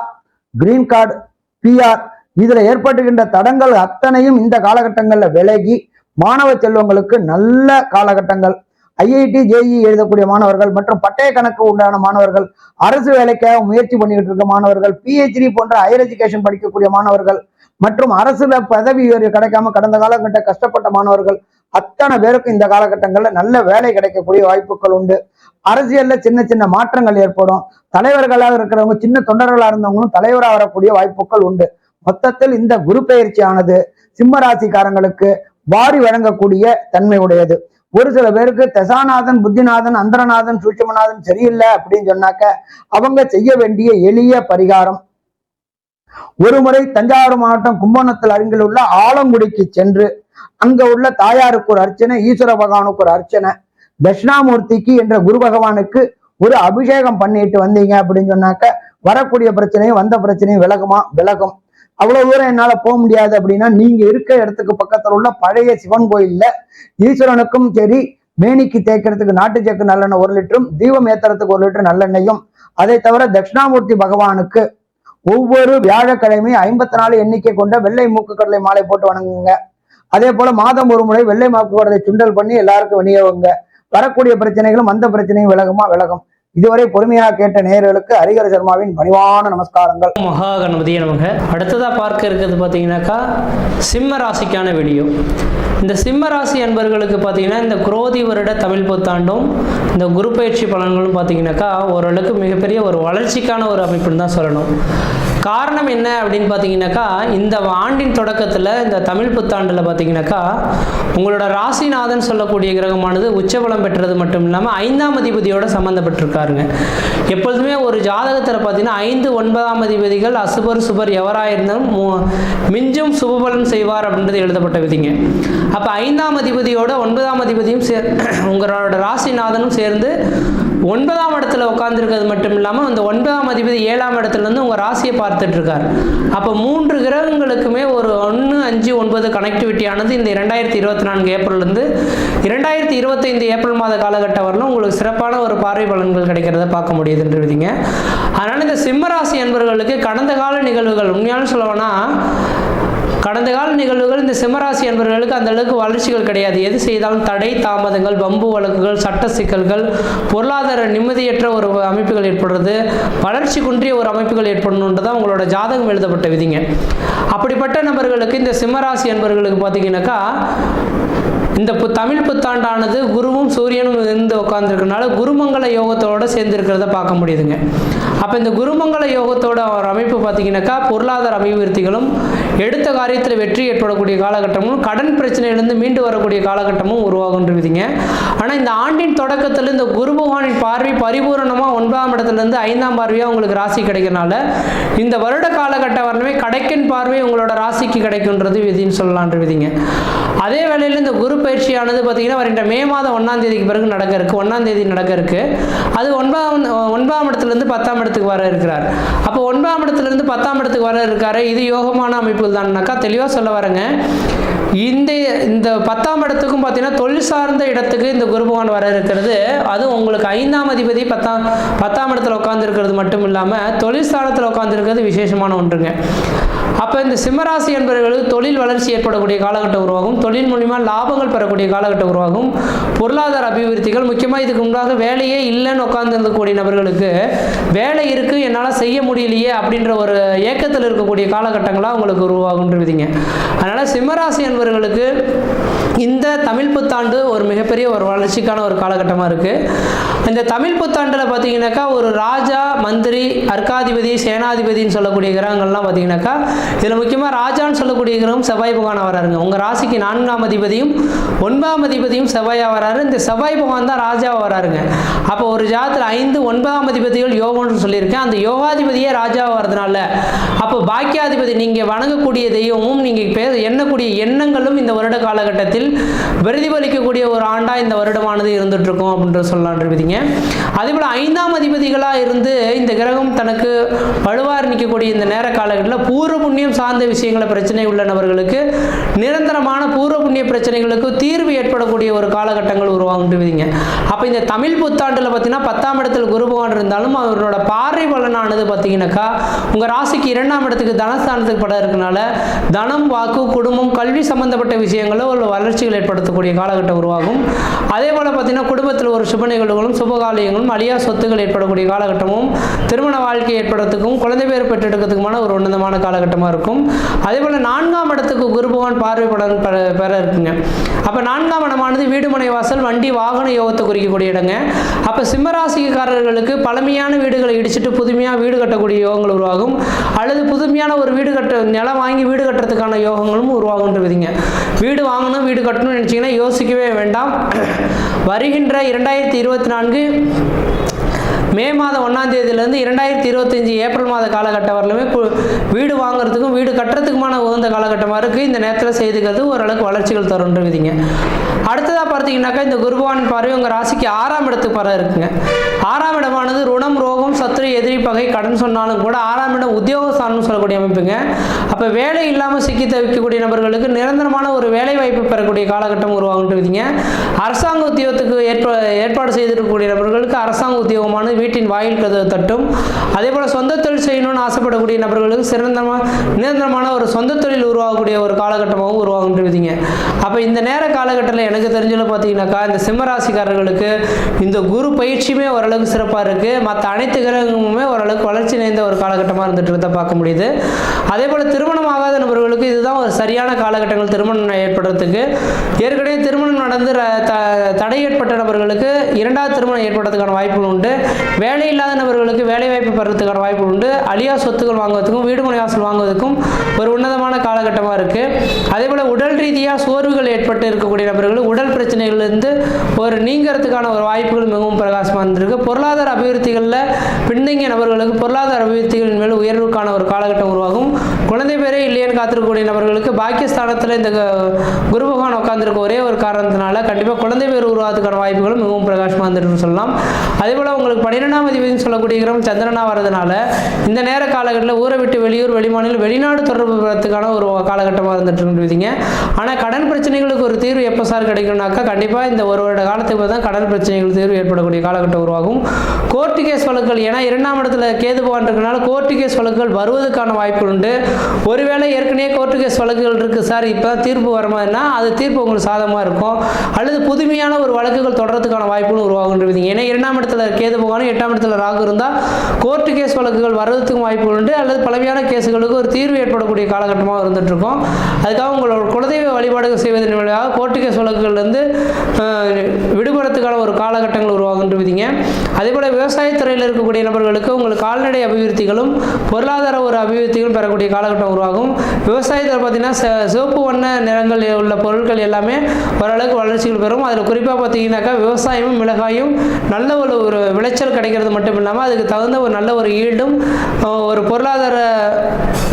green card, PR இதுல ஏற்பட்டுகின்ற தடங்கள் அத்தனையும் இந்த காலகட்டங்கள்ல விலகி மாணவ செல்வங்களுக்கு நல்ல காலகட்டங்கள். IIT JEE எழுதக்கூடிய மாணவர்கள் மற்றும் பட்டய கணக்கு உண்டான மாணவர்கள், அரசு வேலைக்காக முயற்சி பண்ணிக்கிட்டு இருக்க மாணவர்கள், PhD போன்ற ஹையர் எஜுகேஷன் படிக்கக்கூடிய மாணவர்கள் மற்றும் அரசுல பதவி உயர்வு கிடைக்காம கடந்த காலகட்ட கஷ்டப்பட்ட மாணவர்கள் அத்தனை பேருக்கும் இந்த காலகட்டங்கள்ல நல்ல வேலை கிடைக்கக்கூடிய வாய்ப்புகள் உண்டு. அரசியல்ல சின்ன சின்ன மாற்றங்கள் ஏற்படும். தலைவர்களாக இருக்கிறவங்க சின்ன தொண்டர்களாக இருந்தவங்களும் தலைவராக வரக்கூடிய வாய்ப்புகள் உண்டு. மொத்தத்தில் இந்த குரு பெயர்ச்சியானது சிம்ம ராசிக்காரங்களுக்கு வாரி வழங்கக்கூடிய தன்மை உடையது. ஒரு சில பேருக்கு தசாநாதன், புத்திநாதன், அந்தரநாதன், சூட்சுமநாதன் சரியில்லை அப்படின்னு சொன்னாக்க அவங்க செய்ய வேண்டிய எளிய பரிகாரம், ஒரு முறை தஞ்சாவூர் மாவட்டம் கும்பகோணத்தில் அருகில் உள்ள ஆலங்குடிக்கு சென்று அங்க உள்ள தாயாருக்கு ஒரு அர்ச்சனை, ஈஸ்வர பகவானுக்கு ஒரு அர்ச்சனை, தட்சிணாமூர்த்திக்கு என்ற குரு பகவானுக்கு ஒரு அபிஷேகம் பண்ணிட்டு வந்தீங்க அப்படின்னு சொன்னாக்க வரக்கூடிய பிரச்சனையும் வந்த பிரச்சனையும் விலகும். அவ்வளவு தூரம் என்னால போக முடியாது அப்படின்னா நீங்க இருக்க இடத்துக்கு பக்கத்துல உள்ள பழைய சிவன் கோயில்ல ஈஸ்வரனுக்கும் சரி மேனிக்கு தேய்க்கிறதுக்கு நாட்டு சேக்கு நல்லெண்ணெய் 1 லிட்டரும், தீபம் ஏத்துறதுக்கு 1 லிட்டர் நல்லெண்ணெயும், அதை தவிர தட்சிணாமூர்த்தி பகவானுக்கு ஒவ்வொரு வியாழக்கிழமை 54 எண்ணிக்கை கொண்ட வெள்ளை மூக்கு கடலை மாலை போட்டு வணங்குங்க. அதே போல மாதம் ஒரு முறை வெள்ளை மூக்கு கடலை சுண்டல் பண்ணி எல்லாருக்கும் விநியோகங்க. வரக்கூடிய பிரச்சனைகளும் வந்த பிரச்சனையும் விலகும். இதுவரை பொறுமையாக கேட்ட நேயர்களுக்கு ஹரிஹர சர்மாவின் பணிவான நமஸ்காரங்கள். மகா கணபதியே நமக. அடுத்ததாக பார்க்க இருக்கிறது பார்த்தீங்கன்னாக்கா சிம்ம ராசிக்கான வீடியோ. இந்த சிம்ம ராசி அன்பர்களுக்கு பார்த்தீங்கன்னா இந்த குரோதி வருட தமிழ் புத்தாண்டும் இந்த குரு பயிற்சி பலன்களும் பார்த்தீங்கன்னாக்கா ஓரளவுக்கு மிகப்பெரிய ஒரு வளர்ச்சிக்கான ஒரு அமைப்புன்னு தான் சொல்லணும். காரணம் என்ன அப்படின்னு பார்த்தீங்கன்னாக்கா இந்த ஆண்டின் தொடக்கத்தில் இந்த தமிழ் புத்தாண்டில் பார்த்தீங்கன்னாக்கா உங்களோட ராசிநாதன் சொல்லக்கூடிய கிரகமானது உச்சபலம் பெற்றது மட்டும் இல்லாமல் 5ஆம் அதிபதியோட சம்மந்தப்பட்டிருக்காருங்க. எப்பொழுதுமே ஒரு ஜாதகத்தில் பார்த்தீங்கன்னா 5, 9ஆம் அதிபதிகள் அசுபர் சுபர் எவராக இருந்தாலும் மிஞ்சும் சுபபலன் செய்வார் அப்படின்றது எழுதப்பட்ட விதிங்க. அப்போ 5ஆம் அதிபதியோட 9ஆம் அதிபதியும் உங்களோட ராசிநாதனும் சேர்ந்து 9ஆம் இடத்துல உட்காந்துருக்கிறது மட்டும் இல்லாமல் அந்த 9ஆம் அதிபதி 7ஆம் இடத்துலேருந்து உங்கள் ராசியை பார்த்துட்டு இருக்கார். அப்போ 3 கிரகங்களுக்குமே ஒரு 1, 5, 9 கனெக்டிவிட்டியானது இந்த 2024 ஏப்ரல்லேருந்து 2025 ஏப்ரல் மாத காலகட்டம் வரலாம் உங்களுக்கு சிறப்பான ஒரு பார்வை பலன்கள் கிடைக்கிறத பார்க்க முடியுதுன்றதுங்க. அதனால் இந்த சிம்மராசி என்பவர்களுக்கு கடந்த கால நிகழ்வுகள் உண்மையான சொல்லணும்னா கடந்த கால நிகழ்வுகள் இந்த சிம்மராசி அன்பர்களுக்கு அந்த அளவுக்கு வளர்ச்சிகள் கிடையாது. எது செய்தாலும் தடை தாமதங்கள், வம்பு வழக்குகள், சட்ட சிக்கல்கள், பொருளாதார நிம்மதியற்ற ஒரு அமைப்புகள் ஏற்படுறது, வளர்ச்சி குன்றிய ஒரு அமைப்புகள் ஏற்படணுன்றதான் உங்களோட ஜாதகம் எழுதப்பட்ட விதிங்க. அப்படிப்பட்ட நபர்களுக்கு இந்த சிம்மராசி அன்பர்களுக்கு பார்த்தீங்கன்னாக்கா இந்த தமிழ் புத்தாண்டானது குருவும் சூரியனும் இருந்து உட்காந்துருக்கனால குருமங்கள யோகத்தோடு சேர்ந்துருக்கிறத பார்க்க முடியுதுங்க. அப்போ இந்த குருமங்கள யோகத்தோட ஒரு அமைப்பு பார்த்தீங்கன்னாக்கா பொருளாதார அபிவிருத்திகளும், எடுத்த காரியத்தில் வெற்றி ஏற்படக்கூடிய காலகட்டமும், கடன் பிரச்சனையிலிருந்து மீண்டு வரக்கூடிய காலகட்டமும் உருவாகுன்றதுங்க. ஆனால் இந்த ஆண்டின் தொடக்கத்தில் இந்த குரு பகவானின் பார்வை பரிபூரணமாக 9ஆம் இடத்துலேருந்து 5ஆம் பார்வையாக உங்களுக்கு ராசி கிடைக்கிறனால இந்த வருட காலகட்ட வரணுமே கடைக்கன் பார்வை உங்களோட ராசிக்கு கிடைக்குன்றது விதின்னு சொல்லலான்ற விதிங்க. அதே வேளையில் இந்த குரு பயிற்சியானது பார்த்தீங்கன்னா வருகின்ற மே மாதம் 1ஆம் தேதிக்கு பிறகு நடக்க இருக்கு. 1ஆம் தேதி நடக்க இருக்கு. அது 9ஆம் இடத்துலேருந்து 10ஆம் இடத்துக்கு வர இருக்கிறார். அப்போ 9ஆம் இடத்துலேருந்து 10ஆம் இடத்துக்கு வர இருக்காரு. இது யோகமான அமைப்புகள் தான்னாக்கா தெளிவாக சொல்ல வரேங்க. இந்த 10ஆம் இடத்துக்கும் பார்த்தீங்கன்னா தொழில் சார்ந்த இடத்துக்கு இந்த குரு பகவான் வர இருக்கிறது. அதுவும் உங்களுக்கு 5ஆம் அதிபதி 10ஆம் இடத்துல உட்காந்துருக்கிறது மட்டும் இல்லாமல் தொழில் ஸ்தானத்தில் உட்காந்துருக்கிறது விசேஷமான ஒன்றுங்க. அப்போ இந்த சிம்மராசி என்பவர்களுக்கு தொழில் வளர்ச்சி ஏற்படக்கூடிய காலகட்டம் உருவாகும். தொழில் மூலிமா லாபங்கள் பெறக்கூடிய காலகட்டம் உருவாகும். பொருளாதார அபிவிருத்திகள், முக்கியமாக இதுக்கு முன்பாக வேலையே இல்லைன்னு உட்கார்ந்துருக்கக்கூடிய நபர்களுக்கு வேலை இருக்குது என்னால் செய்ய முடியலையே அப்படின்ற ஒரு ஏக்கத்தில் இருக்கக்கூடிய காலகட்டங்களாக உங்களுக்கு உருவாகுன்றதுங்க. அதனால் சிம்மராசி என்பவர்களுக்கு இந்த தமிழ் புத்தாண்டு ஒரு மிகப்பெரிய ஒரு வளர்ச்சிக்கான ஒரு காலகட்டமாக இருக்குது. இந்த தமிழ் புத்தாண்டில் பார்த்தீங்கன்னாக்கா ஒரு ராஜா, மந்திரி, அர்க்காதிபதி, சேனாதிபதினு சொல்லக்கூடிய கிரகங்கள்லாம் பார்த்தீங்கன்னாக்கா இதில் முக்கியமாக ராஜான்னு சொல்லக்கூடிய கிரகம் செவ்வாய் பகவான் வராருங்க. உங்கள் ராசிக்கு 4ஆம் அதிபதியும் 9ஆம் அதிபதியும் செவ்வாயாக வராரு. இந்த செவ்வாய் பகவான் தான் ராஜாவாக வராருங்க. அப்போ ஒரு ஜாதத்தில் 5, 9ஆம் அதிபதிகள் யோகம்னு சொல்லியிருக்கேன். அந்த யோகாதிபதியே ராஜாவாக வரதுனால அப்போ பாக்கியாதிபதி நீங்கள் வணங்கக்கூடிய தெய்வமும் நீங்கள் எண்ணக்கூடிய எண்ணங்களும் இந்த வருட காலகட்டத்தில் பிரதிபலிக்கக்கூடிய ஒரு ஆண்டாக இந்த வருடமானது இருந்துட்டு இருக்கும் அப்படின்ற சொல்லலான்றீங்க. அதே போல் 5ஆம் அதிபதிகளாக இருந்து இந்த கிரகம் தனக்கு வலுவாக நிற்கக்கூடிய இந்த நேர காலகட்டத்தில் பூர்வ புண்ணியம் சார்ந்த விஷயங்களை பிரச்சனை உள்ள நபர்களுக்கு நிரந்தரமான பூர்வ புண்ணிய பிரச்சனைகளுக்கு தீர்வு ஏற்படக்கூடிய ஒரு காலகட்டங்கள் உருவாகுன்றீங்க. அப்போ இந்த தமிழ் புத்தாண்டில் பார்த்தீங்கன்னா 10ஆம் இடத்தில் குரு பகவான் இருந்தாலும் அவரோட பார்வை பலனானது பார்த்தீங்கன்னாக்கா உங்கள் ராசிக்கு 2ஆம் இடத்துக்கு தனஸ்தானத்துக்கு பட இருக்கனால தனம், வாக்கு, குடும்பம், கல்வி சம்பந்தப்பட்ட விஷயங்களும் ஒரு வளர்ச்சிகள் ஏற்படுத்தக்கூடிய காலகட்டம் உருவாகும். அதே போல் பார்த்தீங்கன்னா குடும்பத்தில் ஒரு சுப நிகழ்வுகளும் சுபகாலியங்களும் அழியா சொத்துக்கள் ஏற்படக்கூடிய காலகட்டமும் திருமண வாழ்க்கை ஏற்படுறதுக்கும் குழந்தை பேர் பெற்றெடுக்கிறதுக்குமான ஒரு உன்னதமான காலகட்டமாக இருக்கும். அதே போல் 4ஆம் இடத்துக்கு குரு பகவான் பார்வை பலன் பெற இருக்குங்க. அப்போ 4ஆம் இடமானது வீடு, மனை, வாசல், வண்டி, வாகன யோகத்தை குறிக்கக்கூடிய இடங்க. அப்போ சிம்மராசிக்காரர்களுக்கு பழமையான வீடுகளை இடிச்சிட்டு புதுமையாக வீடு கட்டக்கூடிய யோகங்கள் உருவாகும். அல்லது புதுமையான ஒரு வீடு நிலம் வாங்கி வீடு கட்டுறதுக்கான யோகங்களும் உருவாகுன்றதுங்க. வீடு வாங்கணும், வீடு கட்டணும்னு நினச்சிங்கன்னா யோசிக்கவே வேண்டாம். வருகின்ற 2024 மே மாதம் 1ஆம் தேதியிலேருந்து 2025 ஏப்ரல் மாத காலகட்டம் வரலுமே வீடு வாங்குறதுக்கும் வீடு கட்டுறதுக்குமான உகந்த காலகட்டமாக இருக்குது. இந்த நேரத்தில் செய்துக்கிறது ஓரளவுக்கு வளர்ச்சிகள் தருன்றதுங்க. அடுத்ததாக பார்த்தீங்கன்னாக்கா இந்த குருபவானின் பார்வை உங்கள் ராசிக்கு 6ஆம் இடத்துக்கு வர இருக்குங்க. 6ஆம் இடமானது ருணம், ரோகம், சத்துரு, எதிரி, பகை, கடன் சொன்னாலும் கூட 6ஆம் இடம் உத்தியோகஸ்தானம்னு சொல்லக்கூடிய அமைப்புங்க. அப்போ வேலை இல்லாமல் சிக்கி தவிக்கக்கூடிய நபர்களுக்கு நிரந்தரமான ஒரு வேலை வாய்ப்பு பெறக்கூடிய காலகட்டம் உருவாகுன்றதுங்க. அரசாங்க உத்தியோகத்துக்கு ஏற்பாடு செய்திருக்கக்கூடிய நபர்களுக்கு அரசாங்க உத்தியோகமானது வீட்டின் வாயில் கதவு தட்டும். அதே போல் சொந்த தொழில் செய்யணும்னு ஆசைப்படக்கூடிய நபர்களுக்கு நிரந்தரமான ஒரு சொந்த தொழில் உருவாகக்கூடிய ஒரு காலகட்டமாகவும் உருவாகுன்றதுங்க. அப்போ இந்த நேர காலகட்டத்தில் எனக்கு தெரிஞ்சது பார்த்தீங்கன்னாக்கா இந்த சிம்மராசிக்காரர்களுக்கு இந்த குரு பயிற்சியுமே ஓரளவுக்கு சிறப்பாக இருக்குது. மற்ற அனைத்து கிரகமுமே ஓரளவுக்கு வளர்ச்சி நிறைந்த ஒரு காலகட்டமாக இருந்துட்டு பார்க்க முடியுது. அதே போல் திருமணம் ஆகாத நபர்களுக்கு இதுதான் ஒரு சரியான காலகட்டங்கள் திருமணம் ஏற்படுறதுக்கு. ஏற்கனவே திருமணம் நடந்து தடை ஏற்பட்ட நபர்களுக்கு 2வது திருமணம் ஏற்படுறதுக்கான வாய்ப்புகள் உண்டு. வேலை இல்லாத நபர்களுக்கு வேலை வாய்ப்பு பெறதுக்கான வாய்ப்புகள் உண்டு. அழியா சொத்துக்கள் வாங்குவதற்கும் வீடு மனை வாசல் வாங்குவதற்கும் ஒரு உன்னதமான காலகட்டமாக இருக்குது. அதே போல் உடல் ரீதியாக சோர்வுகள் ஏற்பட்டு இருக்கக்கூடிய நபர்கள் உடல் பிரச்சனைகள்லேருந்து ஒரு நீங்கிறதுக்கான ஒரு வாய்ப்புகள் மிகவும் பிரகாசமாக இருந்திருக்கு. பொருளாதார அபிவிருத்திகளில் பின்தங்கிய நபர்களுக்கு பொருளாதார அபிவிருத்திகளின் மேல் உயர்வுக்கான ஒரு காலகட்டம் உருவாகும். குழந்தை பேரே இல்லையேன்னு காத்திருக்கக்கூடிய நபர்களுக்கு பாக்கியஸ்தானத்தில் இந்த குரு பகவான் உட்கார்ந்துருக்க ஒரே ஒரு காரணத்தினால கண்டிப்பாக குழந்தை பேர் உருவாகிறதுக்கான வாய்ப்புகளும் மிகவும் பிரகாசமாக இருந்துருக்குன்னு சொல்லலாம். அதே போல் உங்களுக்கு 12ஆம் அதிபதினு சொல்லக்கூடிய கிரகம் சந்திரனா வரதுனால இந்த நேர காலகட்டத்தில் ஊரை விட்டு வெளியூர் வெளிமாநிலம் வெளிநாடு தொடர்பு பெறத்துக்கான ஒரு காலகட்டமாக இருந்துட்டு இருக்குதுங்க. ஆனால் கடன் பிரச்சனைகளுக்கு ஒரு தீர்வு எப்போ சார் கிடைக்கும்னாக்கா கண்டிப்பாக இந்த ஒரு வருட காலத்துக்கு தான் கடன் பிரச்சனைகள் தீர்வு ஏற்படக்கூடிய காலகட்டம் உருவாகும். கோர்ட்டு கேஸ் வழக்குகள், ஏன்னா 2ஆம் இடத்துல கேது பகவான் இருக்கனால கோர்ட்டு கேஸ் வழக்குகள் வருவதற்கான வாய்ப்பு உண்டு. ஒருவேளை ஏற்கனவே கோர்ட்டு கேஸ் வழக்குகள் இருக்குது சார், இப்போ தான் தீர்ப்பு வரமாதிரினா அது தீர்ப்பு உங்களுக்கு சாதகமாக இருக்கும். அல்லது புதுமையான ஒரு வழக்குகள் தொடர்றதுக்கான வாய்ப்புகளும் உருவாகுன்றது. ஏன்னா 2ஆம் இடத்துல கேது பகவானும் 8ஆம் இடத்துல ராகு இருந்தால் கோர்ட்டு கேஸ் வழக்குகள் வர்றதுக்கும் வாய்ப்புகள் உண்டு. அல்லது பலவையான கேஸுகளுக்கு ஒரு தீர்வு ஏற்படக்கூடிய காலகட்டமாக இருந்துட்டு இருக்கும். அதுக்காக உங்களோட குலதெய்வ வழிபாடுகள் செய்வதன் வழியாக கோர்ட்டு கேஸ் வழக்குகள்லேருந்து விடுபடுறதுக்கான ஒரு காலகட்டங்கள் உருவாகுன்றீங்க. அதே போல் விவசாயத்துறையில் இருக்கக்கூடிய நபர்களுக்கு உங்களுக்கு கால்நடை அபிவிருத்திகளும் பொருளாதார ஒரு அபிவிருத்திகளும் பெறக்கூடிய காலகட்டம் உருவாகும். விவசாயத்தில் பார்த்தீங்கன்னா சிவப்பு வண்ண நிறங்கள் உள்ள பொருட்கள் எல்லாமே ஓரளவுக்கு வளர்ச்சிகள் பெறும். அதில் குறிப்பாக பார்த்தீங்கன்னாக்கா விவசாயமும் மிளகாயும் நல்ல ஒரு விளைச்சல் கிடைக்கிறது மட்டும் இல்லாமல் அதுக்கு தகுந்த ஒரு நல்ல ஒரு ஈல்டும் ஒரு பொருளாதார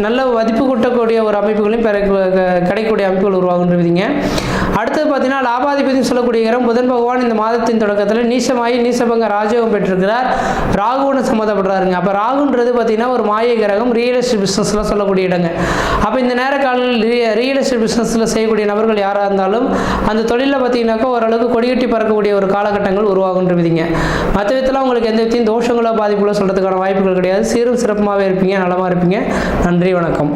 நல்ல மதிப்பு கூட்டக்கூடிய ஒரு அமைப்புகளையும் கிடைக்கக்கூடிய அமைப்புகள் உருவாகுன்றீங்க. அடுத்தது பார்த்தீங்கன்னா லாபாதிபதினு சொல்லக்கூடிய இடம் புதன் பகவான் இந்த மாதத்தின் தொடக்கத்தில் நீசமாகி நீசபங்க ராஜயோகம் பெற்றிருக்கிறார். ராகுன்னு சம்மந்தப்படுறாருங்க. அப்போ ராகுன்றது பார்த்தீங்கன்னா ஒரு மாய கிரகம், ரியல் எஸ்டேட் பிஸ்னஸில் சொல்லக்கூடிய இடங்க. அப்போ இந்த நேர காலங்களில் ரியல் எஸ்டேட் பிஸ்னஸில் செய்யக்கூடிய நபர்கள் யாராக இருந்தாலும் அந்த தொழிலில் பார்த்தீங்கன்னாக்கா ஓரளவுக்கு கொடிகட்டி பறக்கக்கூடிய ஒரு காலகட்டங்கள் உருவாகுன்றீங்க. மற்ற விதத்தில் உங்களுக்கு எந்த விதத்தையும் தோஷங்களோ பாதிப்புகளோ சொல்கிறதுக்கான வாய்ப்புகள் கிடையாது. சீரும் சிறப்புமாகவே இருப்பீங்க, நலமாக இருப்பீங்க. நன்றி, வணக்கம்.